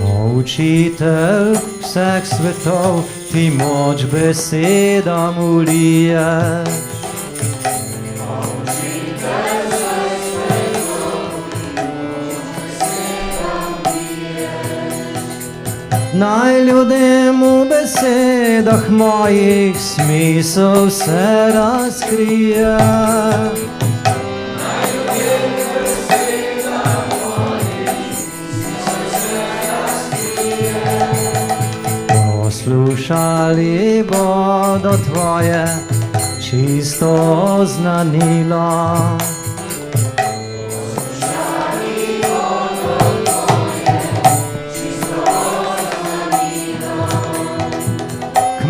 O učitelj vseh svetov, ti moč besedam ulije. Naj ljudem v besedah mojih smisel se razkrije. Naj ljudem v besedah mojih smisel se razkrije. Poslušali bodo tvoje čisto znanilo.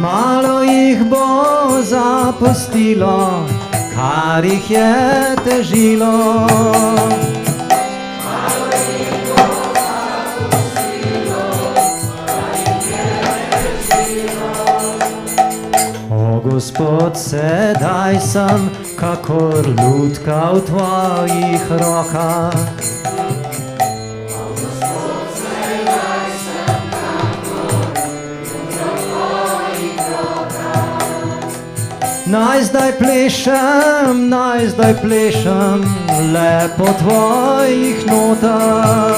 Malo jih bo zapustilo, kar jih je težilo. Malo jih bo zapustilo, kar jih je težilo. O Gospod, sedaj sem kakor lutka v tvojih rokah. Naj zdaj plešem le po tvojih notah. Naj zdaj plešem le po tvojih notah.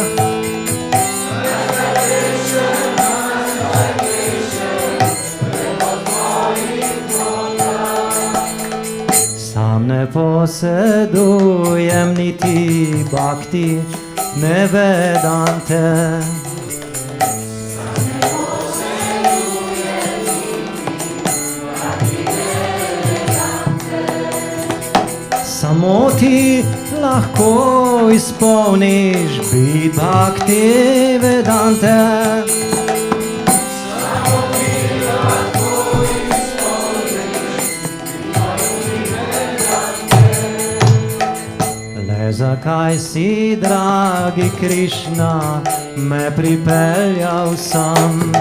Sam ne posedujem niti bhakti, ne vedante. Samo ti lahko izpolniš bit bhakti vedante. Samo ti lahko izpolniš bit bhakti vedante. Le zakaj si, dragi Krišna, me pripeljal sem?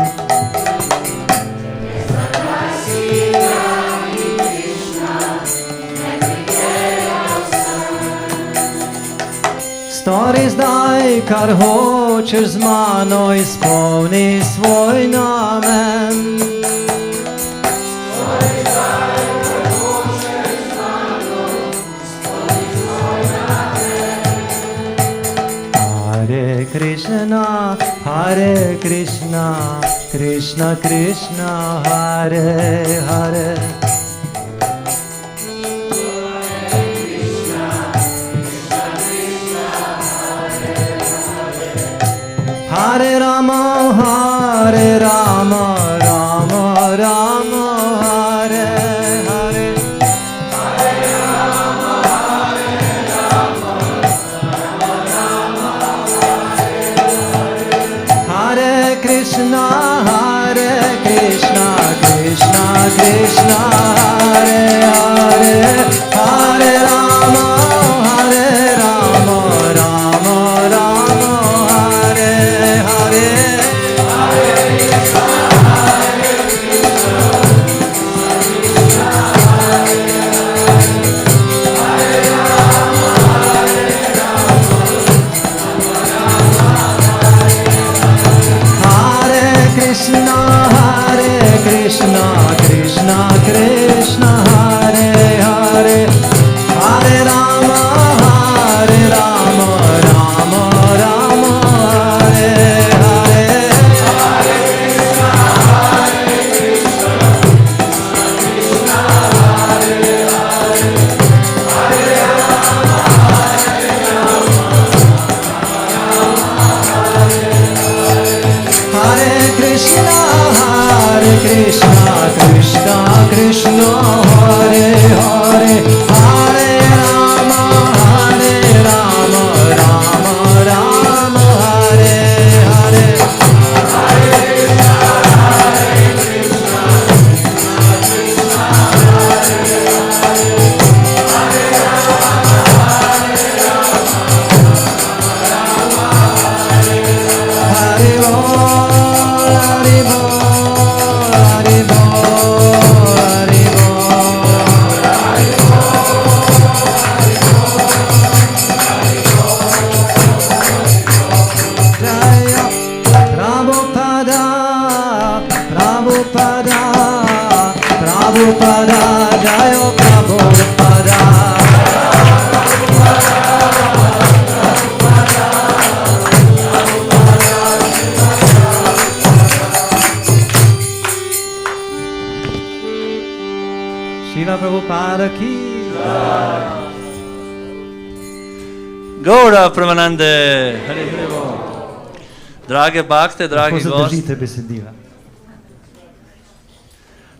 Stori zdaj, kar hočeš z mano, izpolni svoj namen. Stori zdaj, kar hočeš z mano, izpolni svoj namen. Hare Krišna, Hare Krišna, Krišna Krišna, Hare Hare. Hare Rama, Hare Rama, Rama Rama, Hare Hare. Hare Rama, Hare Rama, Rama Rama, Hare Hare. Hare Krišna, Krišna Krišna, Hare Hare. Hare Rama, Hare Rama, Rama Rama, Hare Hare. Hare Krishna, Hare Krishna, Krishna Krishna, Hare Hare. Hare Rama, Hare Rama, Prabhupada, Jai Prabhupada. Srila Prabhupada ki Jai. Gaura Pramanande, Hare Krišna. Drage bakte, dragi gosti. Zadržite besedila.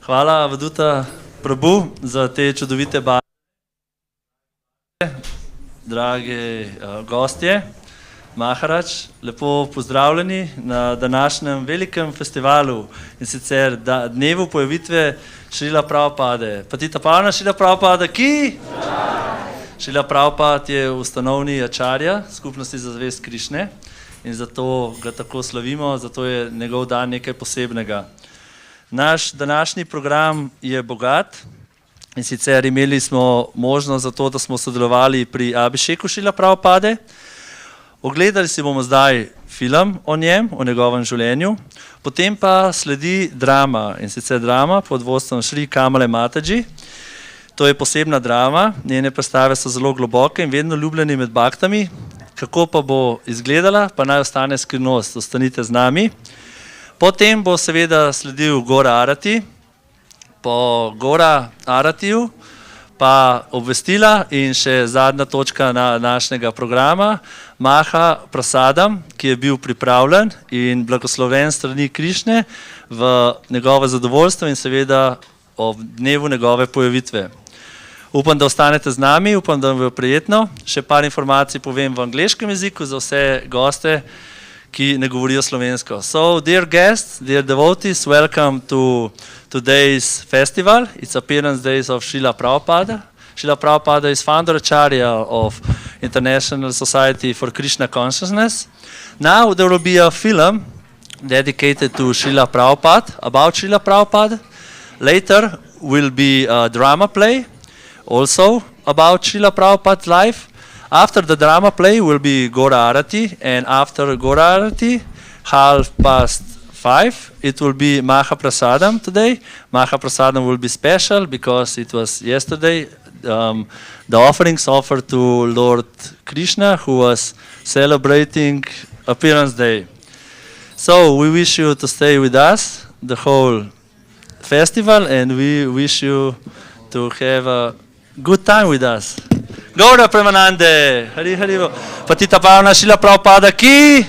Hvala Vaduta Prabhu za te čudovite bakte. Drage gostje, Maharaj, lepo pozdravljeni na današnjem velikem festivalu in sicer dnevu pojavitve Šrila Prabhupade. Patita Pavna Šrila Prabhupada ki? Šrila Prabhupada je ustanovni acharya skupnosti za zvest Krišne in zato ga tako slavimo, zato je njegov dan nekaj posebnega. Naš današnji program je bogat in sicer imeli smo možnost za to, da smo sodelovali pri Abhišeku Šrila Prabhupade. Ogledali si bomo zdaj film o njem, o njegovem življenju, potem pa sledi drama in sicer drama pod vodstvom Šri Kamale Mataji. To je posebna drama, njene predstave so zelo globoke in vedno ljubljeni med baktami. Kako pa bo izgledala, pa naj ostane skrivnost, ostanite z nami. Potem bo seveda sledil Gora Arati, po Gora Aratiju pa obvestila in še zadnja točka našega programa, Maha Prasadam, ki je bil pripravljen in blagosloven strani Krišne v njegovo zadovoljstvo in seveda ob dnevu njegove pojavitve. Upam, da ostanete z nami, upam, da vam bo prijetno. Še par informacij povem v angleškem jeziku za vse goste, ki ne govorijo slovensko. So, dear guests, dear devotees, welcome to today's festival. It's appearance days of Srila Prabhupada. Srila Prabhupada is founder acharya of International Society for Krishna Consciousness. Now there will be a film dedicated to Srila Prabhupada, about Srila Prabhupada. Later will be a drama play, also about Srila Prabhupada's life. After the drama play will be Gora Arati, and after Gora Arati, 5:30, it will be Maha Prasadam today. Maha Prasadam will be special because it was yesterday the offerings offered to Lord Krishna, who was celebrating Appearance Day. So we wish you to stay with us the whole festival, and we wish you to have a good time with us. Gaura Premanande, Hari Hari, Patita Pavana Srila Prabhupada ki.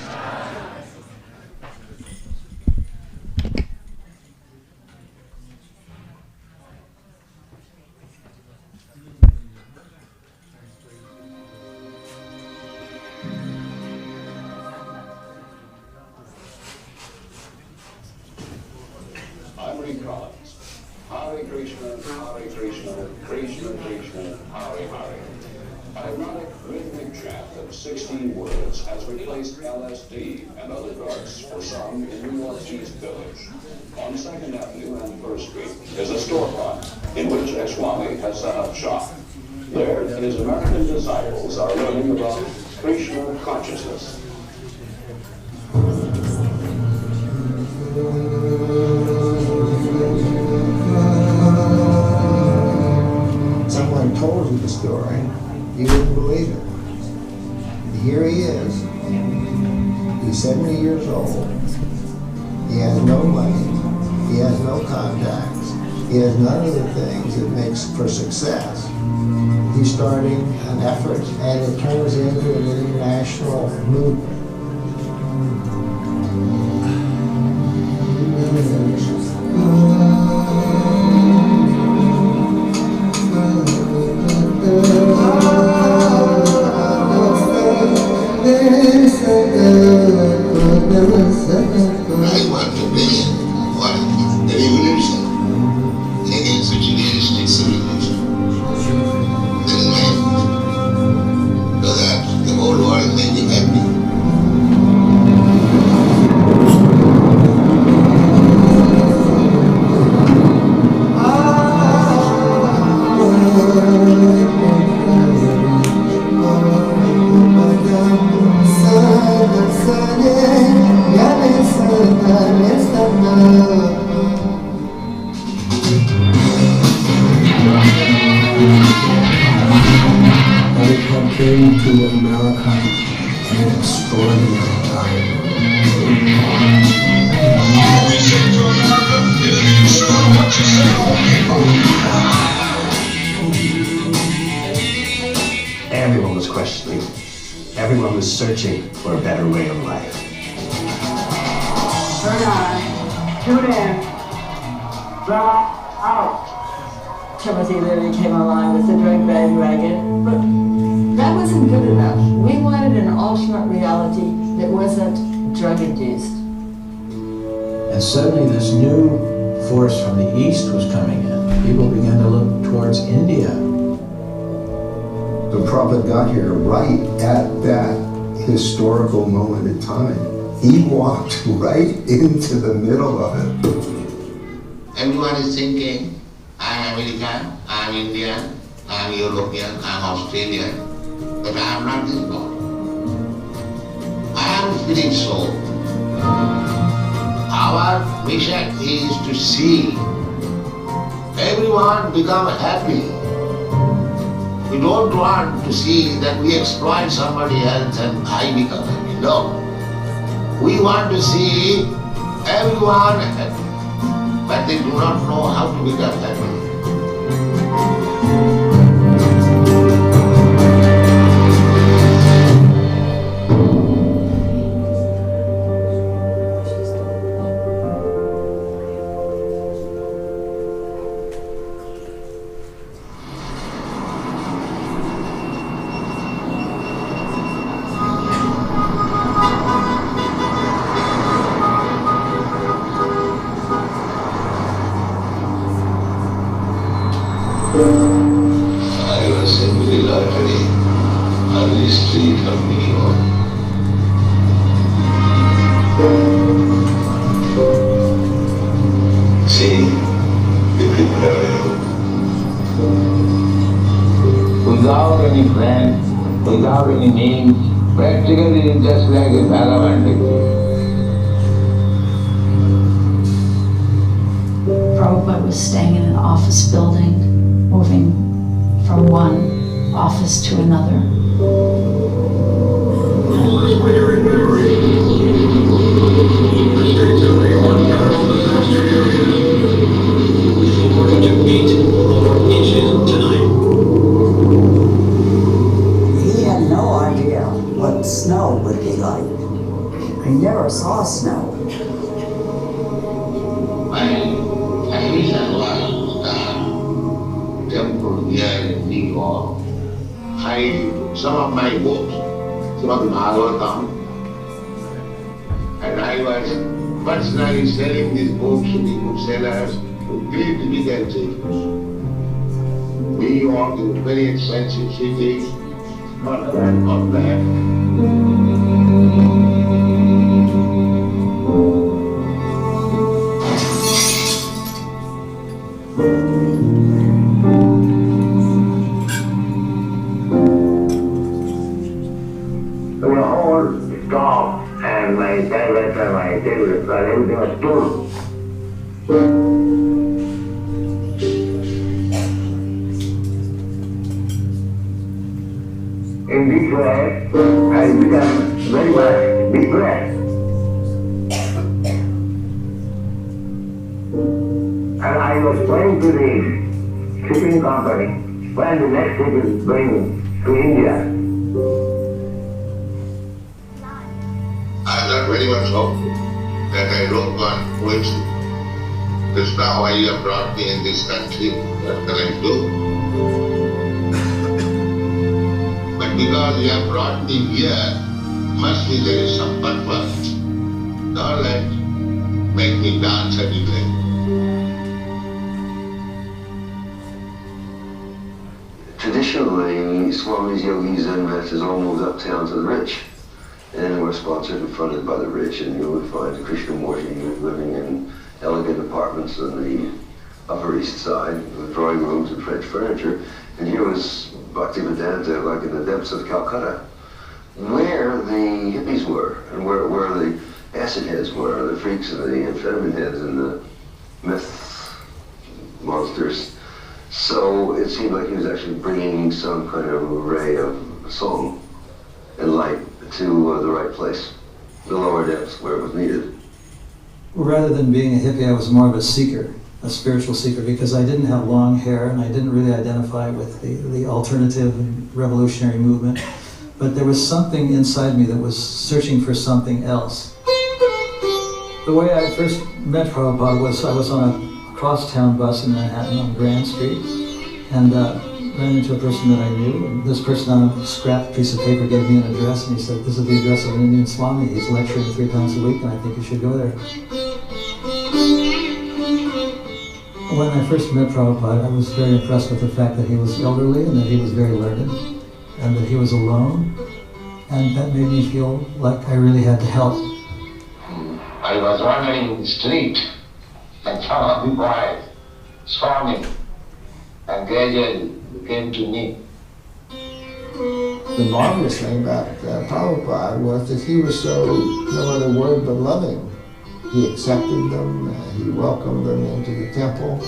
Hare Krišna, Hare Krišna, Krishna Krishna, Hare Hare. Ironic rhythmic chant of 16 words has replaced LSD and other drugs for some in New York's East Village. On 2nd Avenue and 1st Street is a storefront in which Swami has set up shop. There, his American disciples are learning about Krishna consciousness. Someone told you the story, you wouldn't believe it. Here he is. He's 70 years old. He has no money. He has no contacts. He has none of the things that makes for success. He's starting an effort, and it turns into an international movement. I want to bring in what? The revolution against materialistic civilization. That is my effort. So that the whole world may be happy. extraordinary time. Everyone was questioning. Everyone was searching for a better way of life. Turn on, tune in, drop out. Timothy Leary came along with the drug bandwagon, but that wasn't good enough. We wanted an alternate reality that wasn't drug-induced. And suddenly this new force from the East was coming in. People began to look towards India. The Prabhupada got here right at that historical moment in time. He walked right into the middle of it. Everyone is thinking, I'm American, I'm Indian, I'm European, I'm Australian, but I am not this body. I am spirit soul. Our mission is to see everyone become happy. We don't want to see that we exploit somebody else and I become happy. No. We want to see everyone happy, but they do not know how to become happy. I was in the lottery on the street of New York. See the people around. Without any plan, without any means, practically just like a vagabond. Prabhupada was staying in an office building, moving from one office to another. He had no idea what snow would be like. He never saw snow. My vision was the temple here in New York. Some of my books, some of the Bhagavatam, and I was personally selling these books to the booksellers to very difficult cities. New York is a very expensive city, not that, not that. We were all stopped and my typewriter, my table, everything was still. In this way, I became very much depressed. And I was going to the shipping company when the next ship is going to India. I am not very much hopeful that I don't want poetry. Krishna, why you have brought me in this country? What can I do? But because you have brought me here, must be there is some purpose. Don't make me dance every day. Traditionally, Swami's yogis Zen masters all moved uptown to the rich. And were sponsored and funded by the rich, and you would find Krishnamurti living in elegant apartments on the Upper East Side with drawing rooms and French furniture. And here was Bhaktivedanta, like in the depths of Calcutta, where the hippies were, and where the acid heads were, the freaks and the amphetamine heads and the meth monsters. So it seemed like he was actually bringing some kind of ray of song and light to the right place, the lower depths where it was needed. Rather than being a hippie, I was more of a seeker, a spiritual seeker, because I didn't have long hair and I didn't really identify with the alternative and revolutionary movement. But there was something inside me that was searching for something else. The way I first met Prabhupada was I was on a crosstown bus in Manhattan on Grand Street and ran into a person that I knew. And this person on a scrap piece of paper gave me an address and he said, "This is the address of an Indian Swami. He's lecturing 3 times a week and I think you should go there." When I first met Prabhupada, I was very impressed with the fact that he was elderly and that he was very learned and that he was alone, and that made me feel like I really had to help. I was wandering in the street and some of the boys saw me and gradually came to me. The marvelous thing about Prabhupada was that he was so, no other word but loving. He accepted them, he welcomed them into the temple.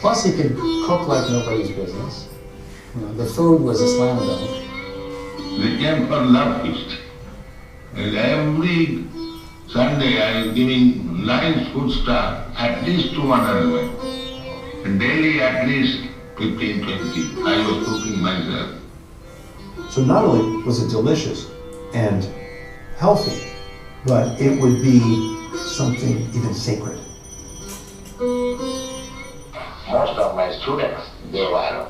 Plus he could cook like nobody's business. You know, the food was a slam dunk. They came for love feast. And every Sunday I was giving nice food stuff, at least to one another. And daily at least 15, 20. I was cooking myself. So not only was it delicious and healthy, but it would be something even sacred. Most of my students, they were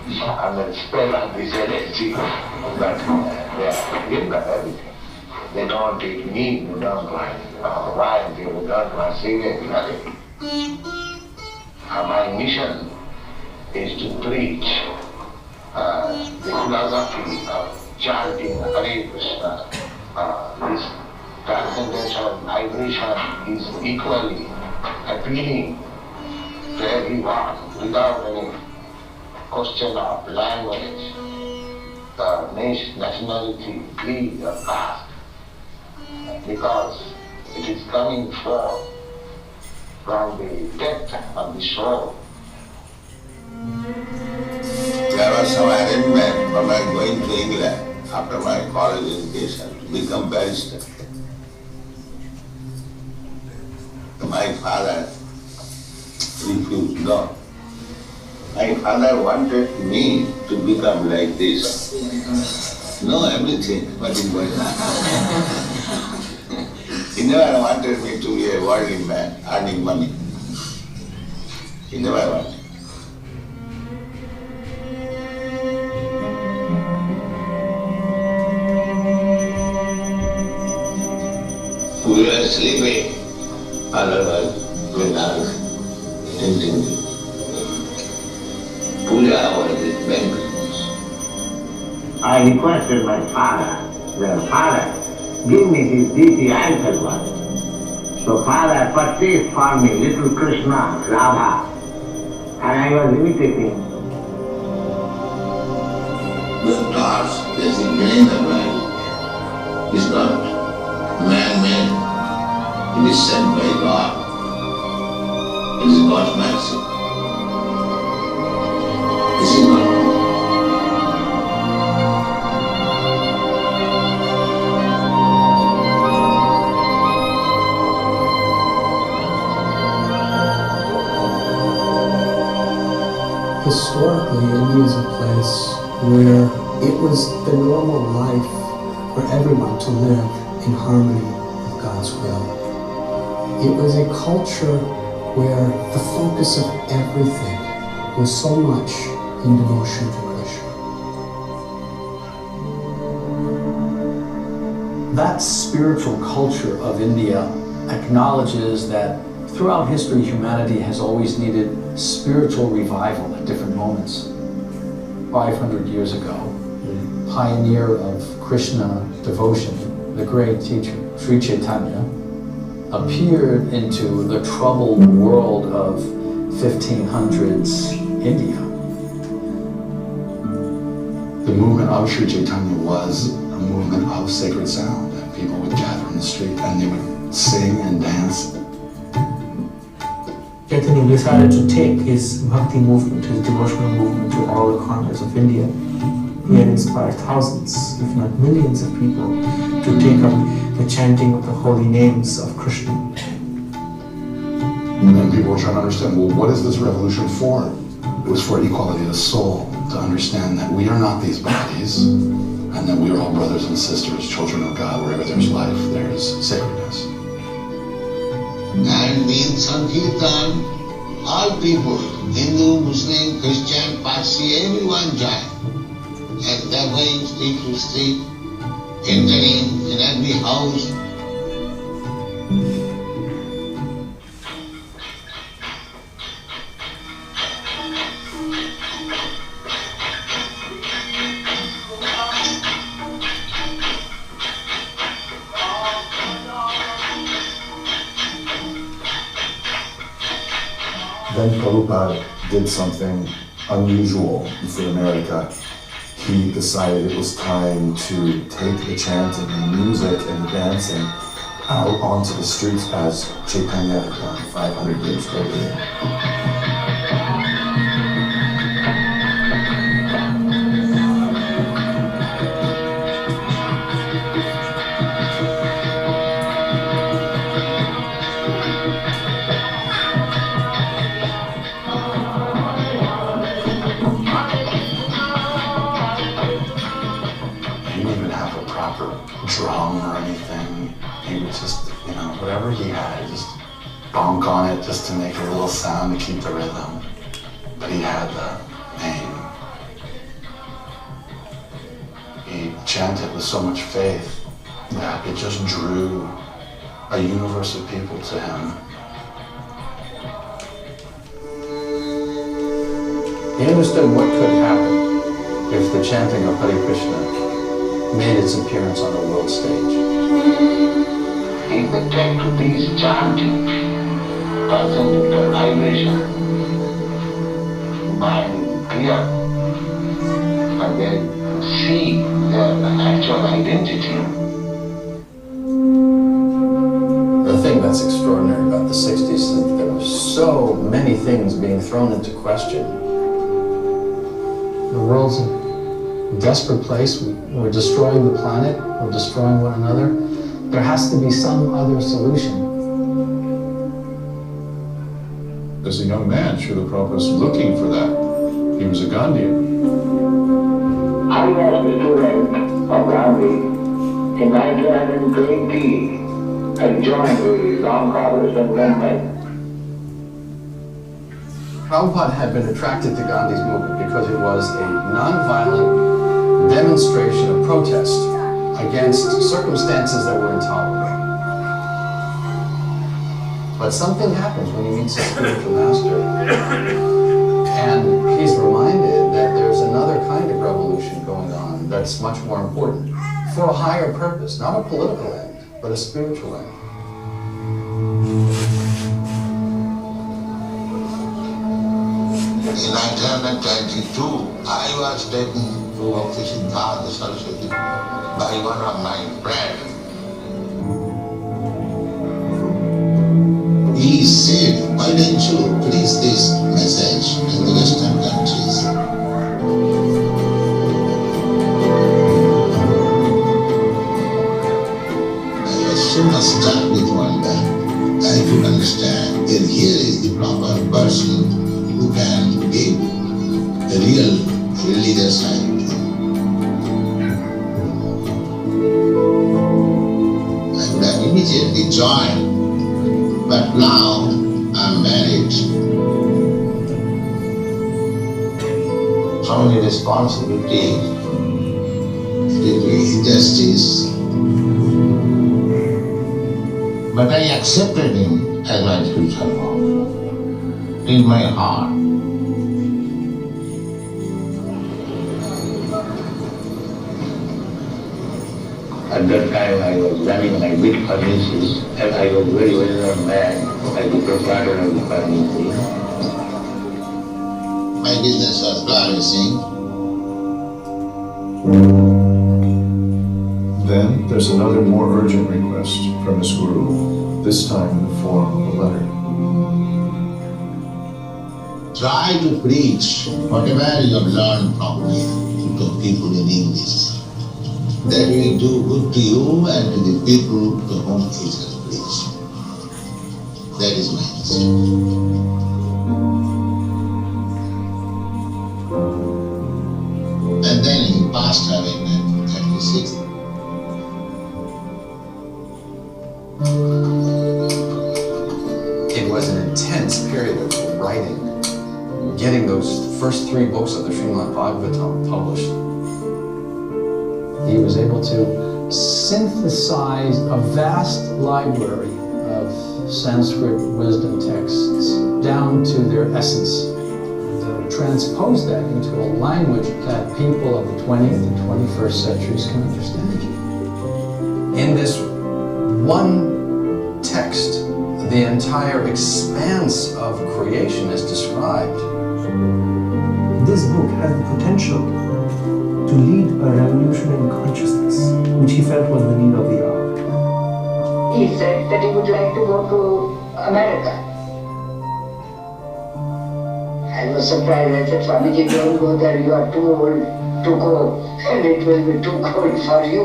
under the spell of this LSD, but they are given up everything. They don't eat meat, they don't drink wine, they don't drink cigarettes, nothing. My mission is to preach the philosophy of chanting Hare Krišna. This transcendental vibration is equally appealing to everyone without any question of language, nationality, creed, or caste, because it is coming forth from the depth of the soul. There was some arrangement for my going to England after my college education to become barrister. My father refused. No. My father wanted me to become like this. Know everything, what is going on. He never wanted me to be a worldly man, earning money. He never wanted. We were sleeping, otherwise with us, thinking. Puja was his banquet. I requested my father, well, Father, give me this deity answer one. So Father purchased for me little Krishna, Radha, and I was imitating. The thoughts designating the mind is not man-made. It is sent by God. It is God's mercy. This is not wrong. Historically, India is a place where it was the normal life for everyone to live in harmony with God's will. It was a culture where the focus of everything was so much in devotion to Krishna. That spiritual culture of India acknowledges that throughout history, humanity has always needed spiritual revival at different moments. 500 years ago, the pioneer of Krishna devotion, the great teacher, Sri Chaitanya, appeared into the troubled world of 1500s India. The movement of Sri Chaitanya was a movement of sacred sound. People would gather in the street and they would sing and dance. Chaitanya decided to take his bhakti movement, his devotional movement to all the corners of India. he had inspired thousands, if not millions of people to take up the chanting of the holy names of Krishna. And people were trying to understand, well, what is this revolution for? It was for equality of the soul, to understand that we are not these bodies, and that we are all brothers and sisters, children of God. Wherever there's life, there's sacredness. And in Sankirtan, all people, Hindu, Muslim, Christian, Parsi, everyone join. And they're going street to street, entering in every house. Then Prabhupada did something unusual for America. He decided it was time to take the chanting and music and dancing out onto the streets as Chaitanya had done 500 years earlier. Drum or anything. He would just, whatever he had, just bonk on it just to make a little sound to keep the rhythm. But he had the name. He chanted with so much faith that it just drew a universe of people to him. He understood what could happen if the chanting of Hare Krishna made its appearance on the world stage. If the text is chanting, concentrate the vibration, mind clear, and then see their actual identity. The thing that's extraordinary about the 60s is that there were so many things being thrown into question. The world's a desperate place. We're destroying the planet, we're destroying one another. There has to be some other solution. As a young man, Srila Prabhupada was looking for that. He was a Gandhian. I was a student of Gandhi. In 1920, I joined the non-partisan movement. Prabhupada had been attracted to Gandhi's movement because it was a non-violent demonstration of protest against circumstances that were intolerable. But something happens when he meets a spiritual master, and he's reminded that there's another kind of revolution going on that's much more important, for a higher purpose, not a political end, but a spiritual end. In 1922, I was taken to office in Father Saraswati by one of my friends. He said, why don't you preach this message in the Western countries? I was so much struck with wonder. I could understand that here is the proper person who can give the real religious side. I would have immediately joined, but now I'm married. So many responsibilities, justice. But I accepted him as my spiritual father in my heart. At that time I was running my big pharmacies and I was very well known man as the proprietor of the pharmacy. My business was flourishing. Then there's another more urgent request from his guru, this time in the form of a letter. Try to preach whatever you have learned from me to of people in English. That will do good to you and to the people to whom it has pleased. That is my message. And then he passed away in 1936. It was an intense period of writing, getting those first 3 books of the Srimad Bhagavatam published. He was able to synthesize a vast library of Sanskrit wisdom texts down to their essence, and transpose that into a language that people of the 20th and 21st centuries can understand. In this one text, the entire expanse of creation is described. This book has the potential to lead a revolution in consciousness, which he felt was the need of the hour. He said that he would like to go to America. I was surprised. I said, Swamiji, don't go there, you are too old to go, and it will be too cold for you.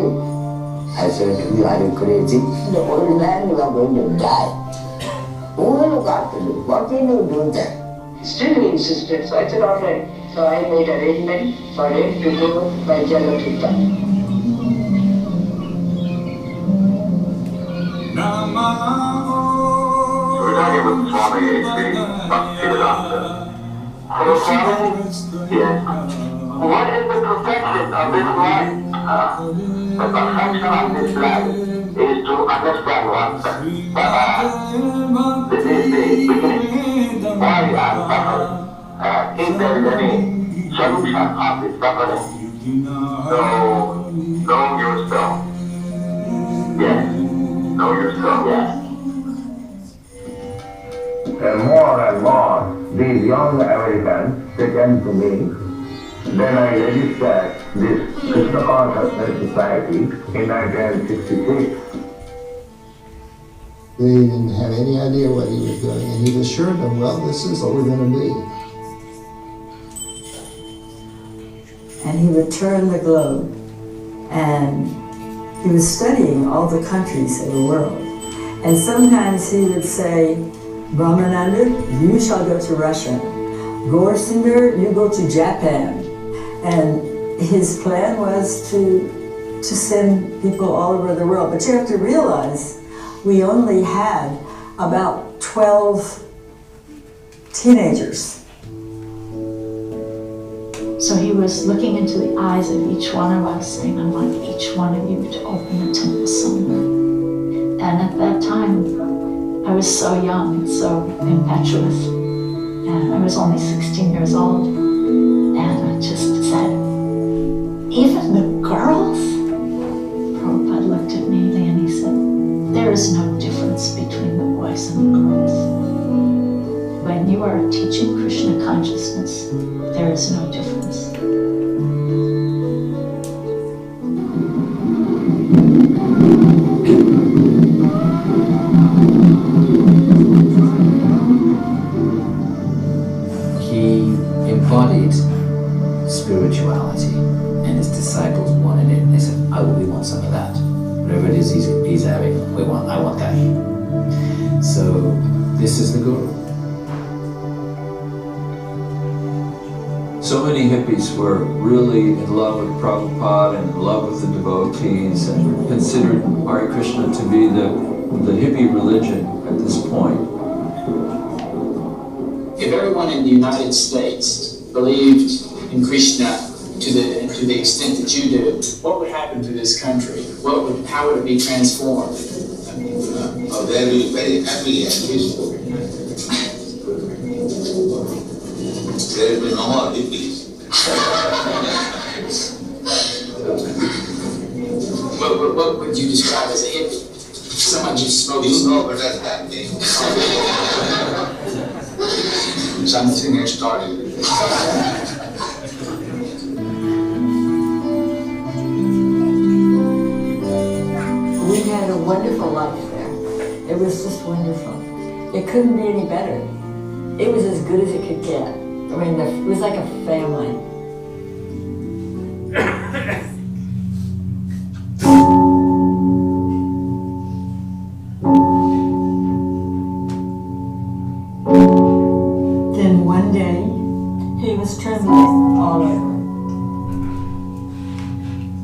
I said, you are crazy. The old man, you are going to die. Who will look after you? What will you do then? Still he insisted, so I said, all right. So I made arrangement for him to go by Jalatirtha. Hello, Swami? Yes. What is the perfection of this life? The perfection of this life is to understand oneself. This is the beginning. Why I am suffering. If there is any solution of this suffering, know yourself. Yes. Know yourself. Yes. And more, these young Americans, they came to me. Then I registered this Krishna Consciousness Society in 1966. They didn't have any idea what he was doing, and he assured them, well, this is what we're going to be. And he would turn the globe, and he was studying all the countries of the world. And sometimes he would say, Brahmananda, you shall go to Russia. Gaurasinder, you go to Japan. And his plan was to send people all over the world. But you have to realize, we only had about 12 teenagers. So he was looking into the eyes of each one of us, saying, I want each one of you to open a temple somewhere. And at that time, I was so young and so impetuous. And I was only 16 years old. And I just said, even the girls? Prabhupada looked at me and he said, there is no difference between the boys and the girls. When you are teaching Krishna consciousness, there is no difference. He embodied spirituality, and his disciples wanted it. And they said, "Oh, we want some of that. Whatever it is he's having, I want that." So this is the Guru. So many hippies were really in love with Prabhupada and in love with the devotees and considered Hare Krishna to be the hippie religion at this point. If everyone in the United States believed in Krishna to the extent that you do, what would happen to this country? How would it be transformed? They will be very happy and peaceful. There will be no more hippies. What would you describe as a hippie? Someone who smokes. You know better than me. Something extraordinary. We had a wonderful life there. It was just wonderful. It couldn't be any better. It was as good as it could get. I mean, it was like a family. Then one day, he was trembling all over.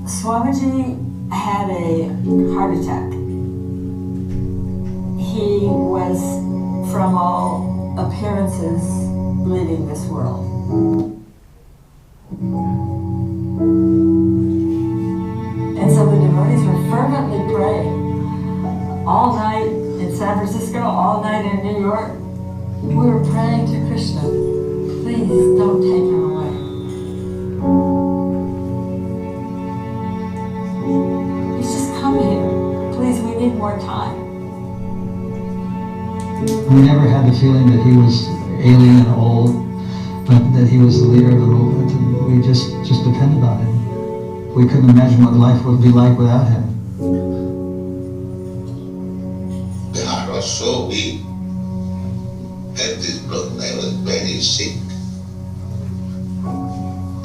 Swamiji had a heart attack. He was, from all appearances, leaving this world. And so the devotees were fervently praying all night in San Francisco, all night in New York. We were praying to Krishna, please don't take him away. He's just come here. Please, we need more time. We never had the feeling that he was alien and old, but that he was the leader of the movement, and we just depended on him. We couldn't imagine what life would be like without him. The heart was so weak. At this problem, I was very sick.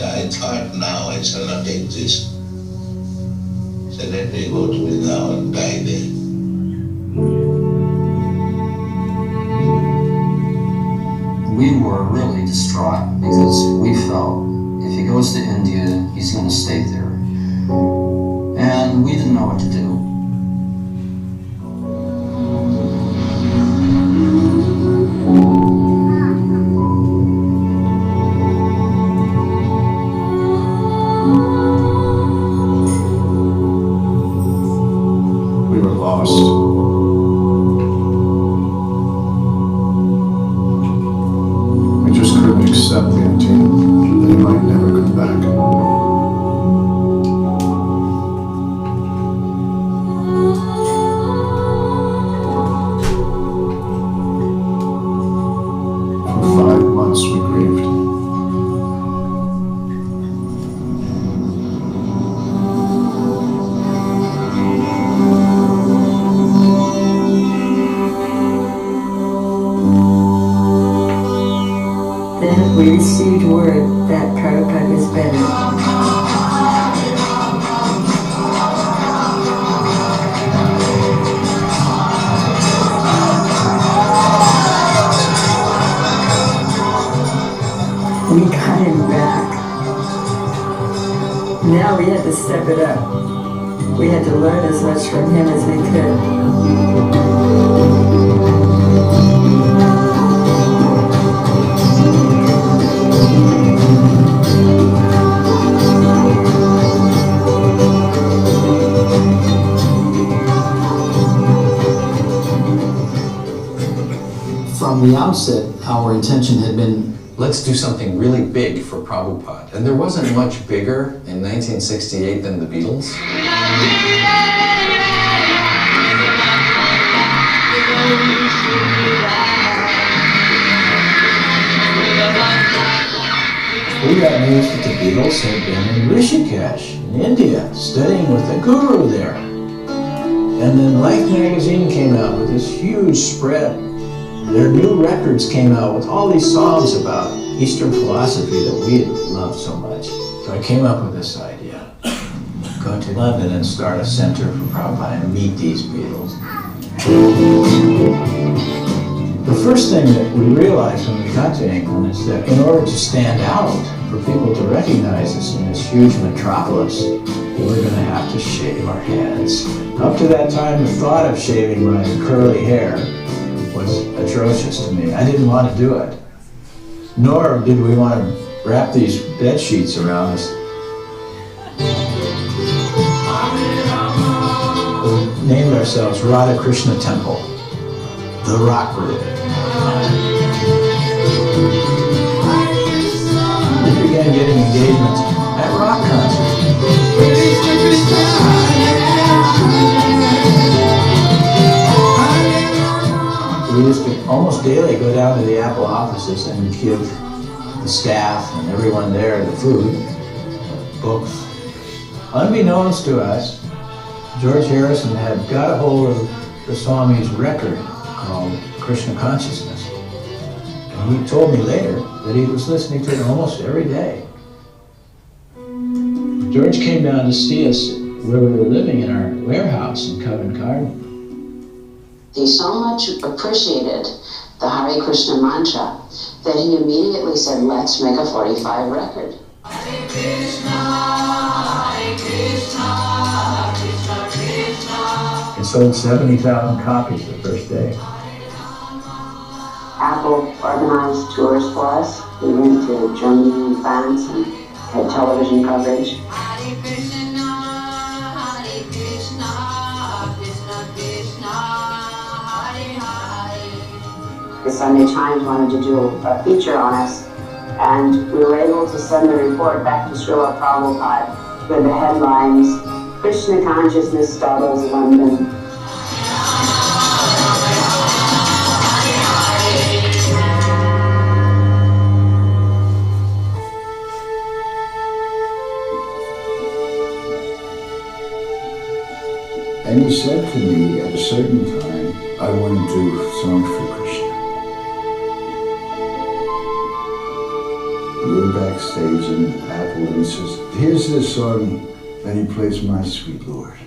I thought, now I shall not exist. So let me go to Vrindavan and die there. We were really distraught because we felt if he goes to India, he's going to stay there. And we didn't know what to do. We were lost. Accept the idea that he might never come back. For 5 months we grieved. We received word that Prabhupada was better. We got him back. Now we had to step it up. We had to learn as much from him as we could. From the outset, our intention had been, let's do something really big for Prabhupada. And there wasn't much bigger in 1968 than the Beatles. We got news that the Beatles had been in Rishikesh, in India, studying with the guru there. And then Life magazine came out with this huge spread. Their new records came out with all these songs about Eastern philosophy that we had loved so much. So I came up with this idea. Go to London and start a center for Prabhupada and meet these Beatles. The first thing that we realized when we got to England is that in order to stand out, for people to recognize us in this huge metropolis, we're going to have to shave our heads. Up to that time, the thought of shaving my curly hair was atrocious to me. I didn't want to do it. Nor did we want to wrap these bed sheets around us. We named ourselves Hare Krišna Temple, the rock group. We began getting engagements at rock concerts. We used to almost daily go down to the Apple offices and give the staff and everyone there the food, books. Unbeknownst to us, George Harrison had got a hold of the Swami's record called Krishna Consciousness. And he told me later that he was listening to it almost every day. George came down to see us where we were living in our warehouse in Covent Garden. He so much appreciated the Hare Krishna mantra that he immediately said, let's make a 45 record. Hare Krishna, Krishna Krishna. It sold 70,000 copies the first day. Apple organized tours for us. We went to Germany and France and had television coverage. Hare Krishna, Hare Krishna, Krishna Krishna, Hare Hare. The Sunday Times wanted to do a feature on us, and we were able to send the report back to Šrila Prabhupade with the headlines, Krishna consciousness startles London. And he said to me at a certain time, I want to do songs for Krishna. We were backstage in Apple and he says, here's this song, and he plays My Sweet Lord.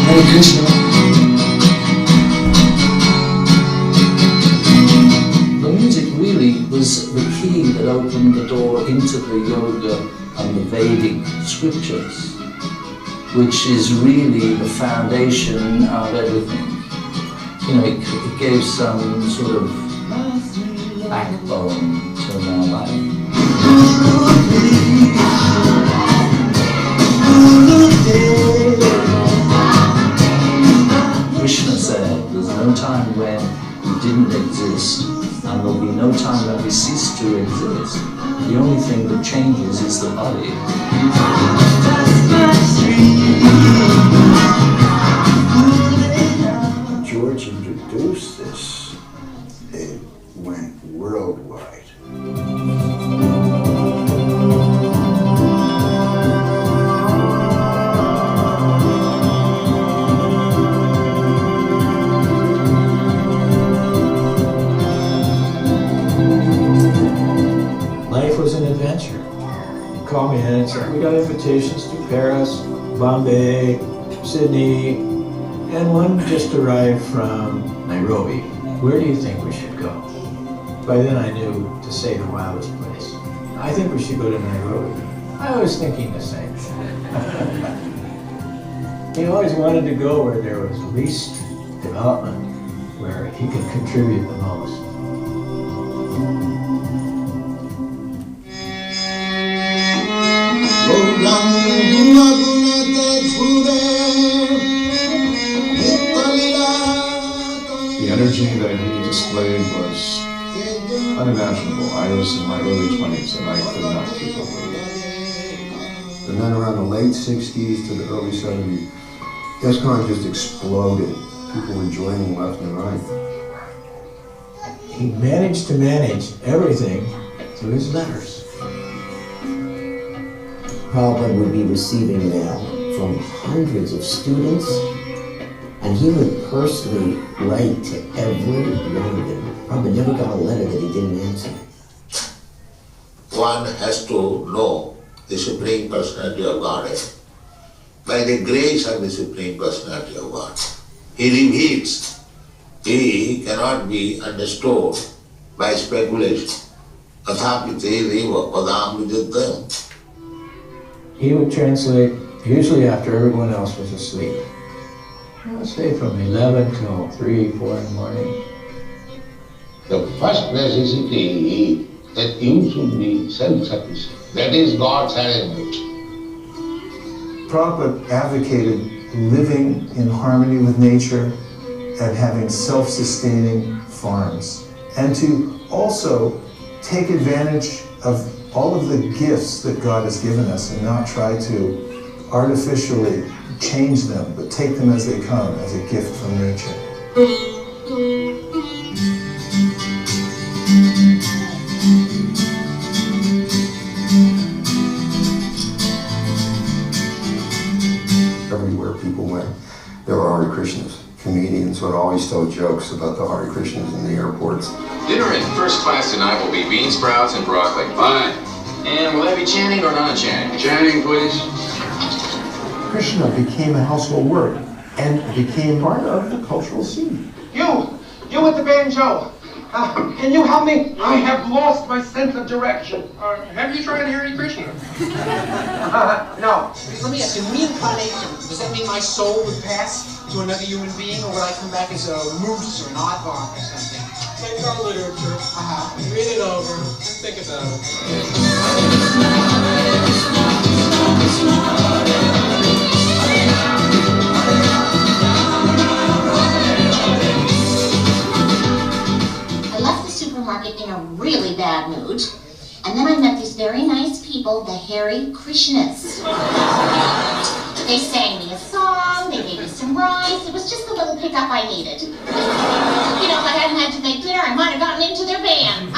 Hare Krishna. The music really was the key that opened the door into the yoga and the Vedic scriptures, which is really the foundation of everything. You know, it gave some sort of backbone to our life. Krishna said, there's no time when we didn't exist, and there'll be no time that we cease to exist. The only thing that changes is the body. George introduced this, it went worldwide. Life was an adventure. He called me in and said, we got invitations to Paris, Bombay, Sydney, and one just arrived from Nairobi. Where do you think we should go? By then I knew to say the wildest place. I think we should go to Nairobi. I was thinking the same thing. He always wanted to go where there was least development, where he could contribute the most. The energy that he displayed was unimaginable. I was in my early 20s and I could not keep up with it. And then around the late 60s to the early 70s, ISKCON just exploded. People were joining left and right. He managed to manage everything through his letters. Prabhupada would be receiving mail from hundreds of students, and he would personally write to every one of them. Prabhupada never got a letter that he didn't answer. One has to know the Supreme Personality of Godhead by the grace of the Supreme Personality of God. He reveals. He cannot be understood by speculation. Athapite deva padam vididdham. He would translate usually after everyone else was asleep. Let's say from 11 till 3, 4 in the morning. The first necessity that you should be self-sufficient. That is God's arrangement. Prabhupada advocated living in harmony with nature and having self-sustaining farms, and to also take advantage of all of the gifts that God has given us and not try to artificially change them, but take them as they come, as a gift from nature. Everywhere people went, there were Hare Krishnas. comedians would always tell jokes about the Hare Krishnas in the airports. Dinner in first class tonight will be bean sprouts and broccoli. Fine. And will that be chanting or non-chanting? Chanting, please. Krishna became a household word and became part of the cultural scene. You with the banjo. Can you help me? I have lost my sense of direction. Have you tried Hare Krishna? No. Let me ask you, reincarnation, does that mean my soul would pass to another human being, or would I come back as a moose or an aardvark or something? Take our literature, read it over, and think about it. I left the supermarket in a really bad mood, and then I met these very nice people, the Hare Krishnas. They sang me a song, they gave me some rice, it was just the little pickup I needed. You know, if I hadn't had to make dinner, I might have gotten into their van.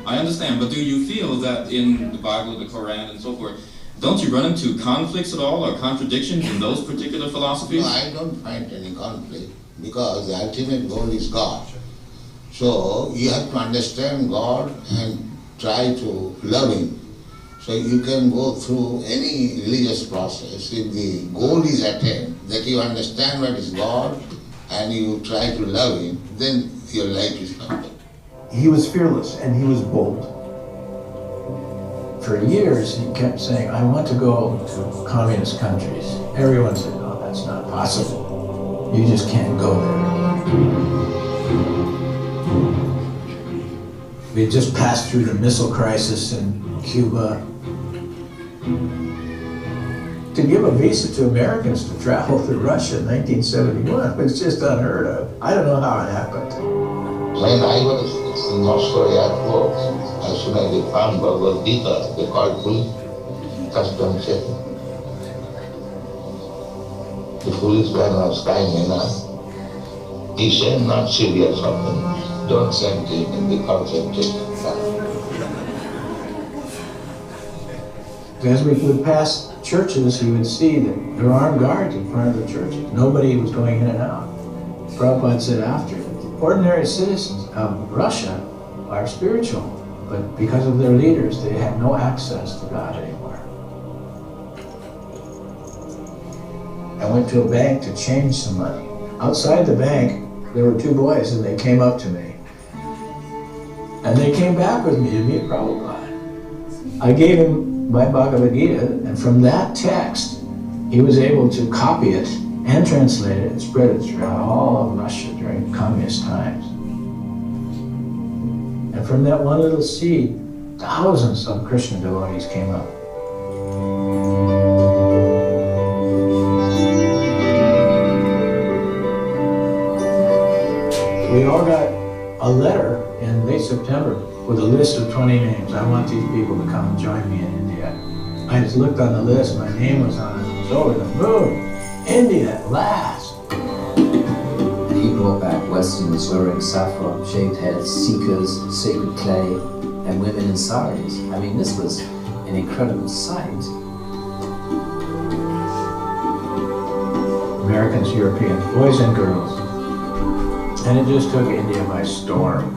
I understand, but do you feel that in the Bible, the Quran, and so forth, don't you run into conflicts at all or contradictions in those particular philosophies? No, I don't find any conflict because the ultimate goal is God. So you have to understand God and try to love Him. So you can go through any religious process. If the goal is attained, that you understand what is God and you try to love Him, then your life is complete. He was fearless and he was bold. For years, he kept saying, I want to go to communist countries. Everyone said, no, that's not possible. You just can't go there. We had just passed through the missile crisis in Cuba. To give a visa to Americans to travel to Russia in 1971 was just unheard of. I don't know how it happened. When I was in Moscow airport, as soon as they found Bhagavad Gita, they called me, custom checking. The policeman was kind enough. He said, not serious something. Don't send him in the concentration camp. As we would pass churches, you would see that there were armed guards in front of the churches. Nobody was going in and out. Prabhupada said after, ordinary citizens of Russia are spiritual, but because of their leaders, they have no access to God anymore. I went to a bank to change some money. Outside the bank, there were two boys and they came up to me. And they came back with me to meet Prabhupada. I gave him my Bhagavad Gita, and from that text, he was able to copy it and translate it and spread it throughout all of Russia during communist times. And from that one little seed, thousands of Krishna devotees came up. We all got a letter in late September with a list of 20 names. I want these people to come and join me in India. I just looked on the list, my name was on it, I was over the moon. India at last. He brought back Westerners wearing saffron, shaved heads, seekers, sacred clay, and women in saris. I mean, this was an incredible sight. Americans, Europeans, boys and girls. And it just took India by storm.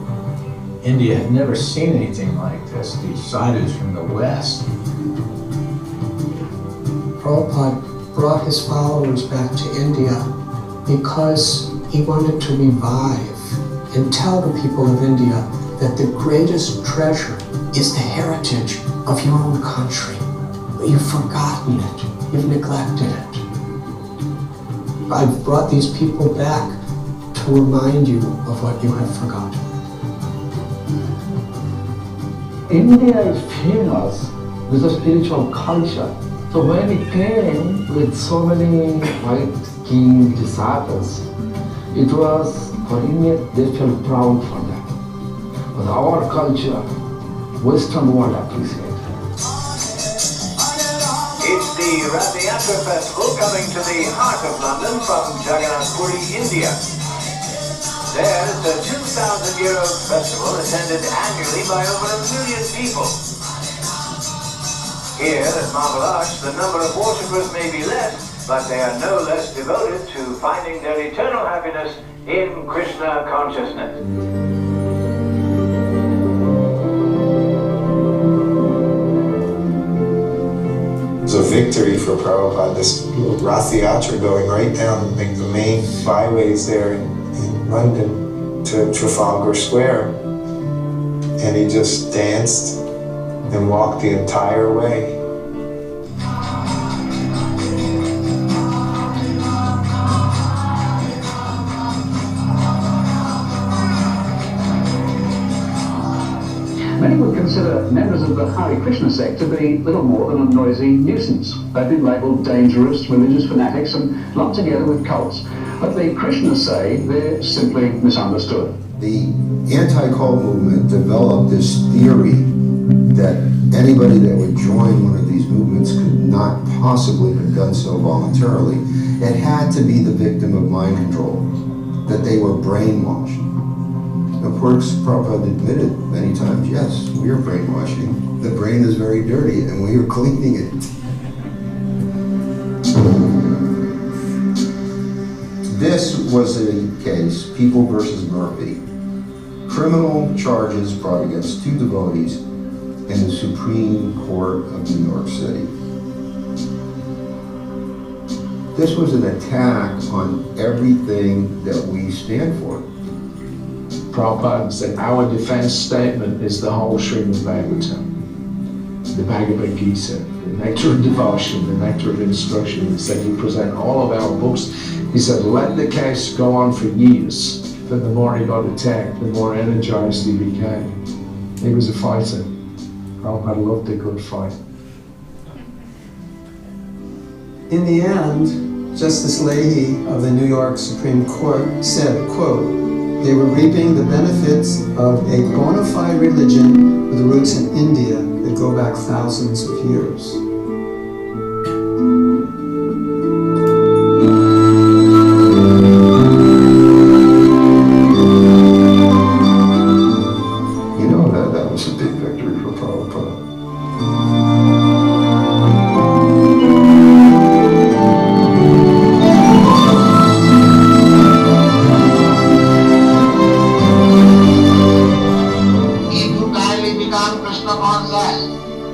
India had never seen anything like this, these sadhus from the West. Prabhupada brought his followers back to India because he wanted to revive and tell the people of India that the greatest treasure is the heritage of your own country. But you've forgotten it, you've neglected it. I've brought these people back to remind you of what you have forgotten. India is famous with a spiritual culture. So when it came with so many white king disciples, it was for India, they felt proud for that. But our culture, Western world appreciates. It's the Rath Yatra Festival coming to the heart of London from Jagannath Puri, India. There is a 2,000-year-old festival attended annually by over 1 million people. Here at Marble Arch, the number of worshippers may be less, but they are no less devoted to finding their eternal happiness in Krishna consciousness. It was a victory for Prabhupada, this little Rath Yatra going right down the main byways there in London to Trafalgar Square. And he just danced and walked the entire way. Many would consider members of the Hare Krišna sect to be little more than a noisy nuisance. They've been labelled dangerous religious fanatics and lumped together with cults. But the Krishnas say they're simply misunderstood. The anti-cult movement developed this theory that anybody that would join one of these movements could not possibly have done so voluntarily. It had to be the victim of mind control, that they were brainwashed. Of course, Prabhupada admitted many times, yes, we are brainwashing. The brain is very dirty and we are cleaning it. This was a case, People versus Murphy. Criminal charges brought against 2 devotees in the Supreme Court of New York City. This was an attack on everything that we stand for. Prabhupada said, our defense statement is the whole Srimad Bhagavatam, the Bhagavad Gita, the nectar of devotion, the nectar of instruction. He said, we present all of our books. He said, let the case go on for years. But the more he got attacked, the more energized he became. He was a fighter. Prabhupada loved a good fight. In the end, Justice Leahy of the New York Supreme Court said, quote, they were reaping the benefits of a bona fide religion with roots in India that go back thousands of years. You know that was a big victory for Prabhupada.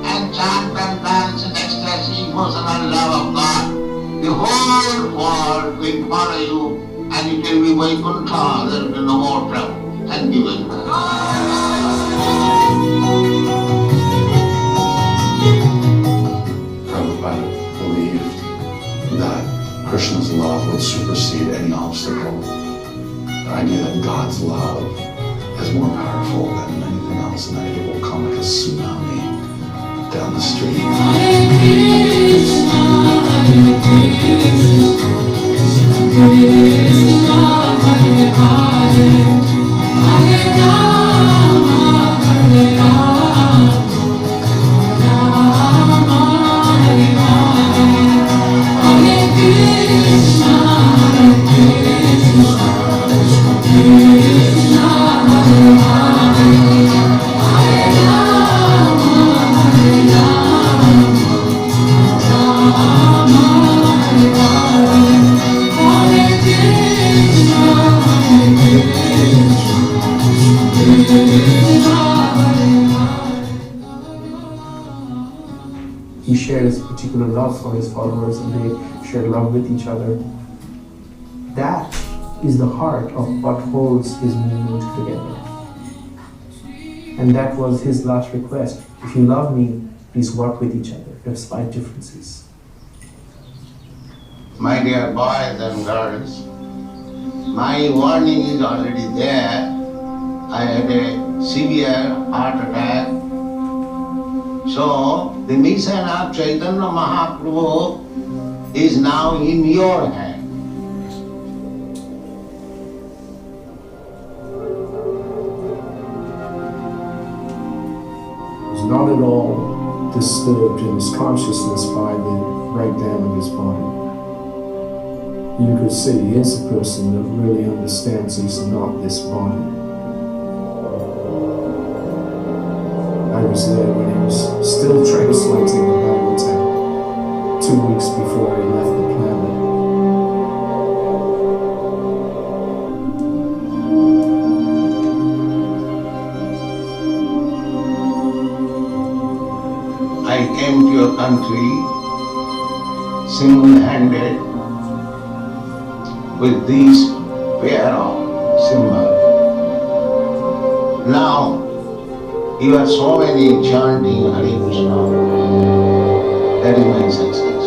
And chant and dance in ecstasy, emotional love of God. The whole world will follow you and it will be Vaikuntha, there will be no more trouble. Thank you very much. Prabhupada believed that Krishna's love would supersede any obstacle. The idea that God's love is more powerful than anything else and that it will come like a tsunami down the street. Hare Krishna, Hare Krishna, Krishna Hare Hare, Hare Rama, Hare Rama, Rama Hare Hare, Hare Krishna, Hare Krishna, Krishna Hare Hare, Hare Rama, Hare Rama, Rama Hare Hare, Hare Krishna, Hare Krishna, Krishna Hare Hare. He shared his particular love for his followers and they shared love with each other. That is the heart of what holds his movement together. And that was his last request. If you love me, please work with each other, despite differences. My dear boys and girls, my warning is already there. I had a severe heart attack. So, the mission of Chaitanya Mahaprabhu is now in your hand. Was not at all disturbed in his consciousness by the breakdown of his body. you could see he is a person that really understands he's not this body. I was there when he was still translating the Bhagavatam 2 weeks before he left the planet. I came to your country single-handed with these pair of symbols. Now, you are so many chanting Hare Krishna. That is my success.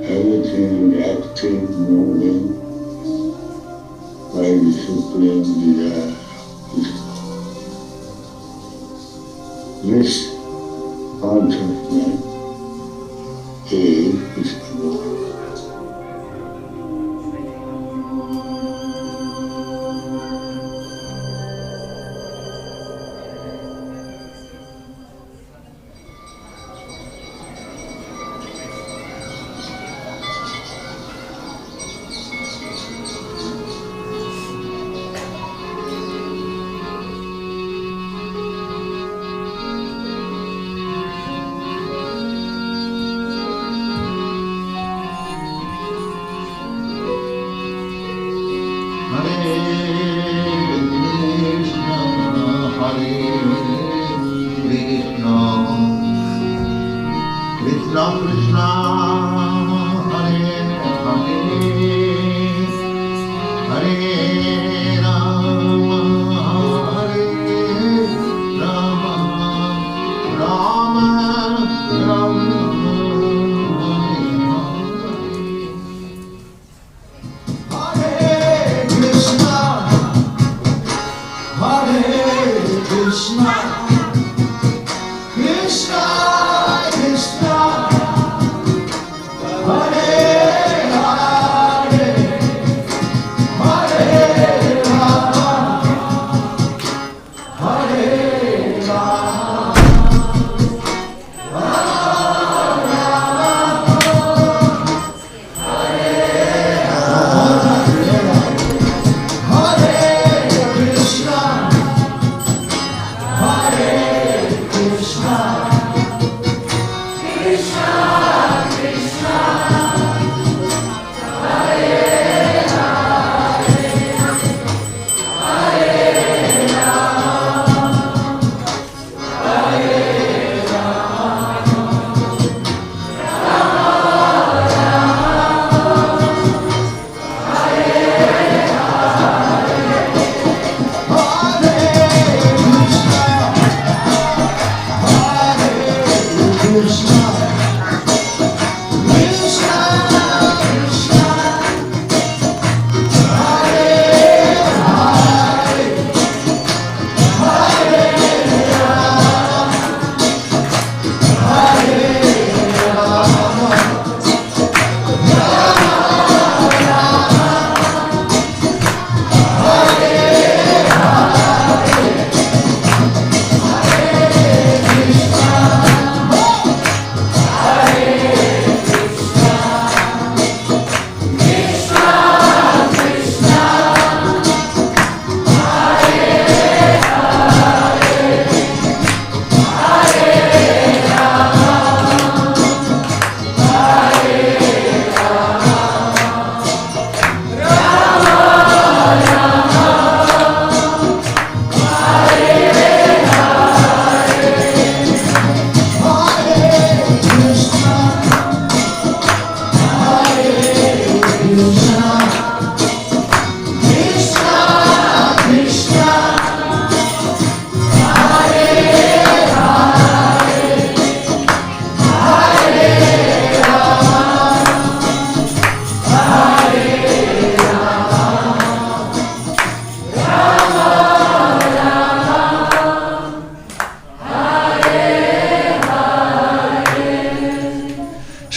Everything active, moving, by discipline, desire, this consciousness is God.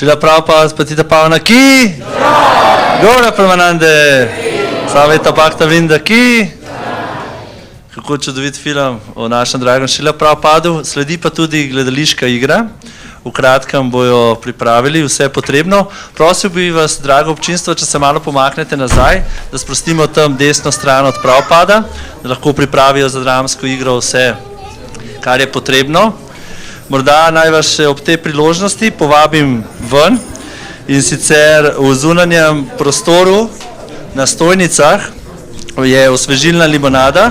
Srila Prabhupada Patita Pavana ki Gaura Pramanande Saveta Bhakta Vrinda ki. Kako čudovit film o našem dragem Šrila Prabhupadu. Sledi pa tudi gledališka igra. V kratkem bojo pripravili vse potrebno. Prosil bi vas, drago občinstvo, če se malo pomaknete nazaj, da sprostimo tam desno stran od Prabhupada, da lahko pripravijo za dramsko igro vse, kar je potrebno. Morda naj vas še ob tej priložnosti povabim ven, in sicer v zunanjem prostoru na stojnicah je osvežilna limonada,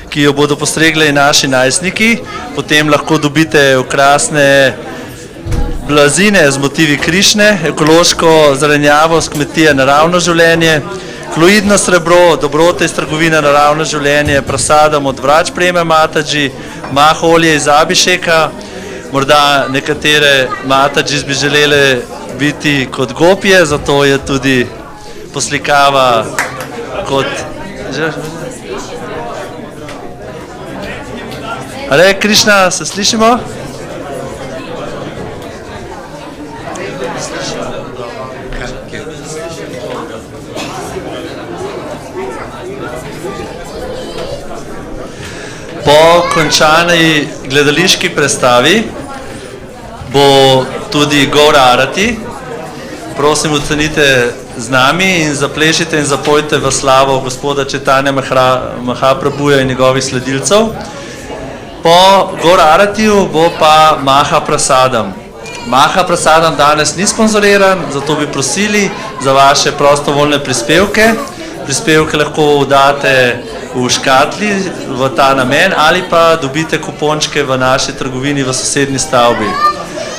ki jo bodo postregli naši najstniki. Potem lahko dobite okrasne blazine z motivi Krišne, ekološko zelenjavo z kmetije Naravno življenje, kloidno srebro, dobrote iz trgovine Naravno življenje, prasadam od vrač prejme Mataji, mah olje iz Abhišeka. Morda nekatere Mataji bi želeli biti kot gopje, zato je tudi poslikava kot... Hare Krišna, se slišimo? Po končani gledališki predstavi bo tudi Gaur Arati. Prosim, ocenite z nami in zaplešite in zapojte v slavo gospoda Chaitanya Mahaprabhuja in njegovih sledilcev. Po Gaur Aratiju bo pa Mahaprasadam. Mahaprasadam danes ni sponzoriran, zato bi prosili za vaše prostovoljne prispevke. Prispevke lahko date v škatli v ta namen ali pa dobite kupončke v naši trgovini v sosednji stavbi.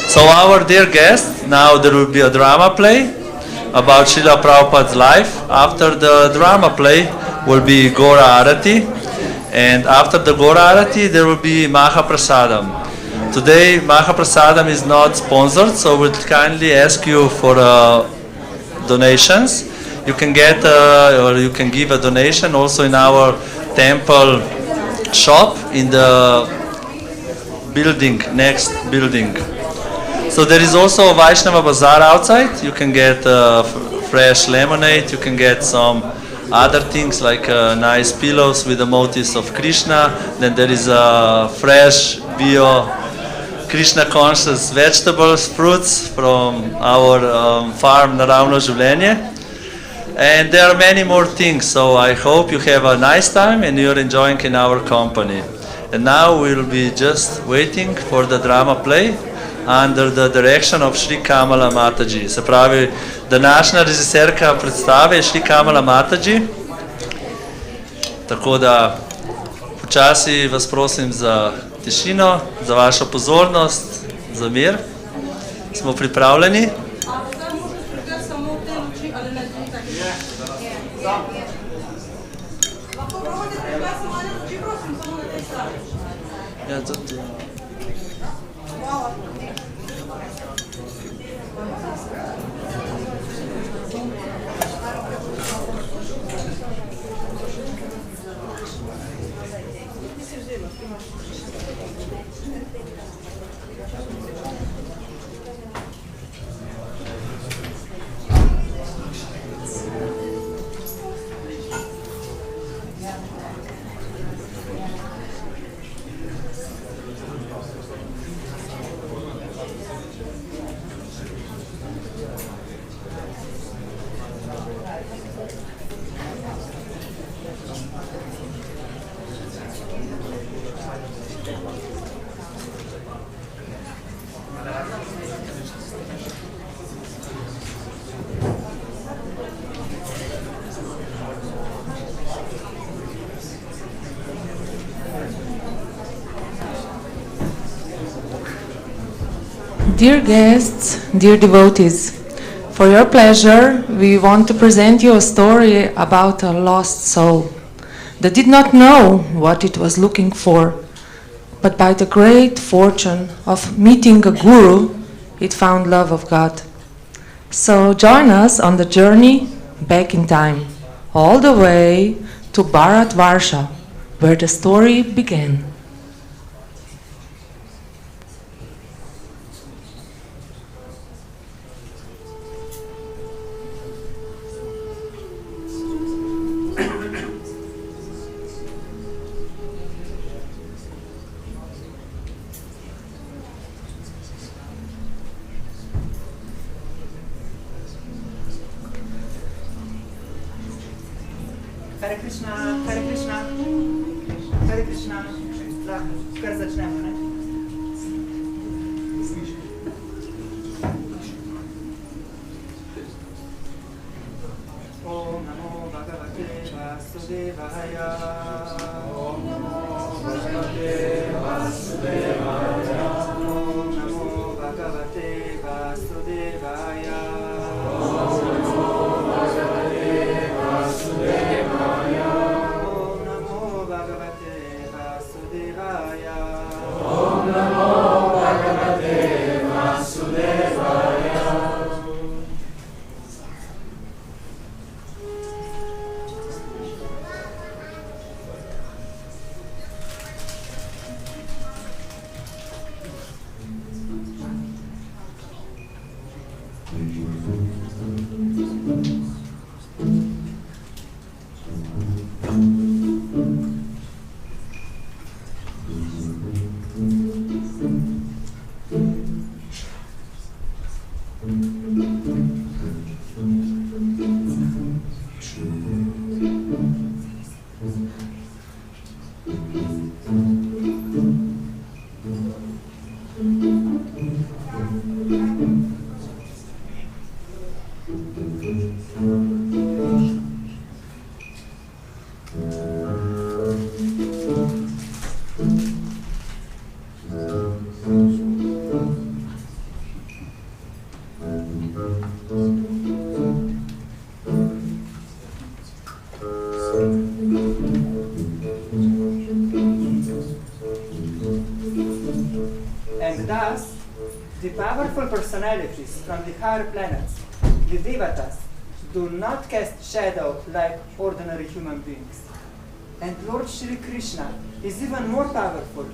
So our dear guests, now there will be a drama play about Srila Prabhupada's life. After the drama play will be Gaur Arati, and after the Gaur Arati there will be Mahaprasadam. Today Mahaprasadam is not sponsored, so we'll kindly ask you for donations. You can get or you can give a donation also in our temple shop in the building, next building. So there is also a Vaishnava bazaar outside. You can get fresh lemonade, you can get some other things like nice pillows with the motifs of Krishna. Then there is fresh bio Krishna conscious vegetables, fruits from our farm Naravno življenje. And there are many more things, so I hope you have a nice time and you're enjoying in our company. And now we'll be just waiting for the drama play under the direction of Shri Kamala Mataji. Se pravi, današnja režiserka predstave je Shri Kamala Mataji. Tako da počasi vas prosim za tišino, za vašo pozornost, za mir. Smo pripravljeni? Ja, to. Dear guests, dear devotees, for your pleasure, we want to present you a story about a lost soul that did not know what it was looking for, but by the great fortune of meeting a guru, it found love of God. So join us on the journey back in time, all the way to Bharatvarsha, where the story began. Hare Krišna, Hare Krišna, Hare Krišna. Lahko, kar začnemo, ne? Om namo bhagavate vasudevaya. Om namo bhagavate vasudevaya. Om namo bhagavate vasudevaya. Om namo bhagavate vasudevaya. Om namo bhagavate vasudevaya. Om namo bhagavate vasudevaya. And thus, the powerful personalities from the higher planets, the devatas, do not cast shadow like ordinary human beings. And Lord Shri Krishna is even more powerful.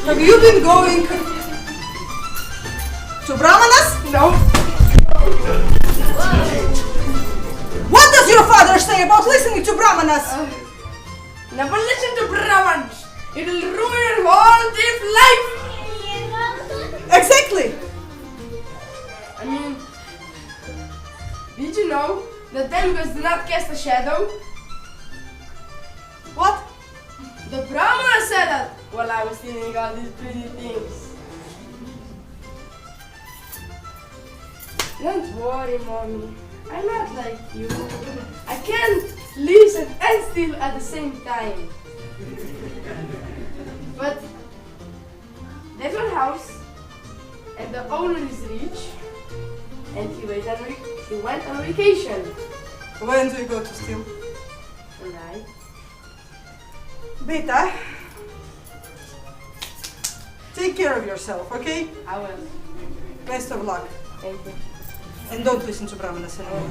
Have you been going to Brahmanas? No. What does your father say about listening to Brahmanas? Never listen to Brahmans. It'll ruin your whole deep life. Exactly. I mean, did you know that demigods do not cast a shadow? What? The Brahmana said that while I was stealing all these pretty things. Don't worry, Mommy. I'm not like you. I can't listen and steal at the same time. But there's one house, and the owner is rich, and he went on vacation. When do you go to steal? Tonight. Beta, take care of yourself, okay? I will. Best of luck. Thank you. And don't listen to Brahmanas anymore.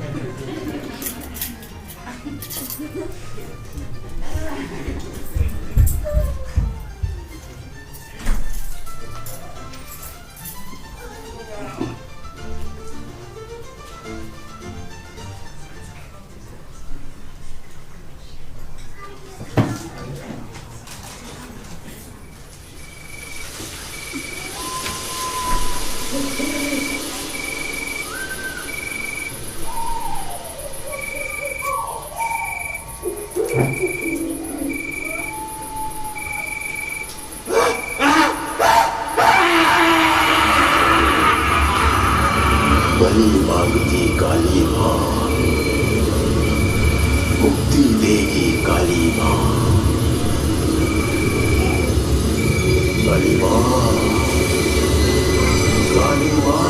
बलि मांगती काली माँ, मुक्ति देगी काली माँ। काली माँ, काली माँ,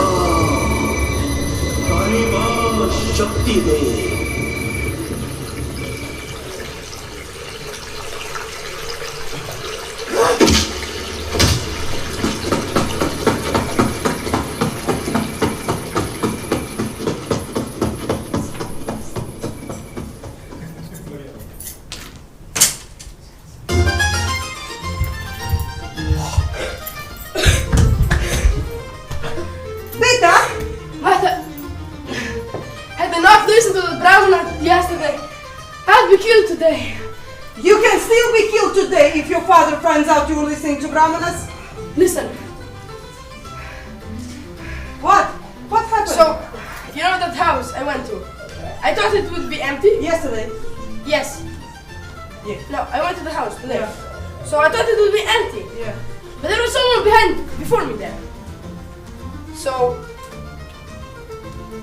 काली माँ शक्ति दे। You can still be killed today if your father finds out you were listening to Brahmanas. Listen. What? What happened? So, you know that house I went to? I thought it would be empty. Yesterday? Yes. Yeah. No, I went to the house today. Yeah. So I thought it would be empty. Yeah. But there was someone before me there. So,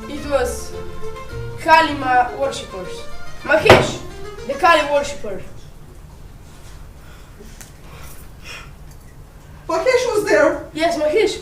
it was Kalima worshippers. Mahesh, the Kali worshipper. Mahesh was there? Yes, Mahesh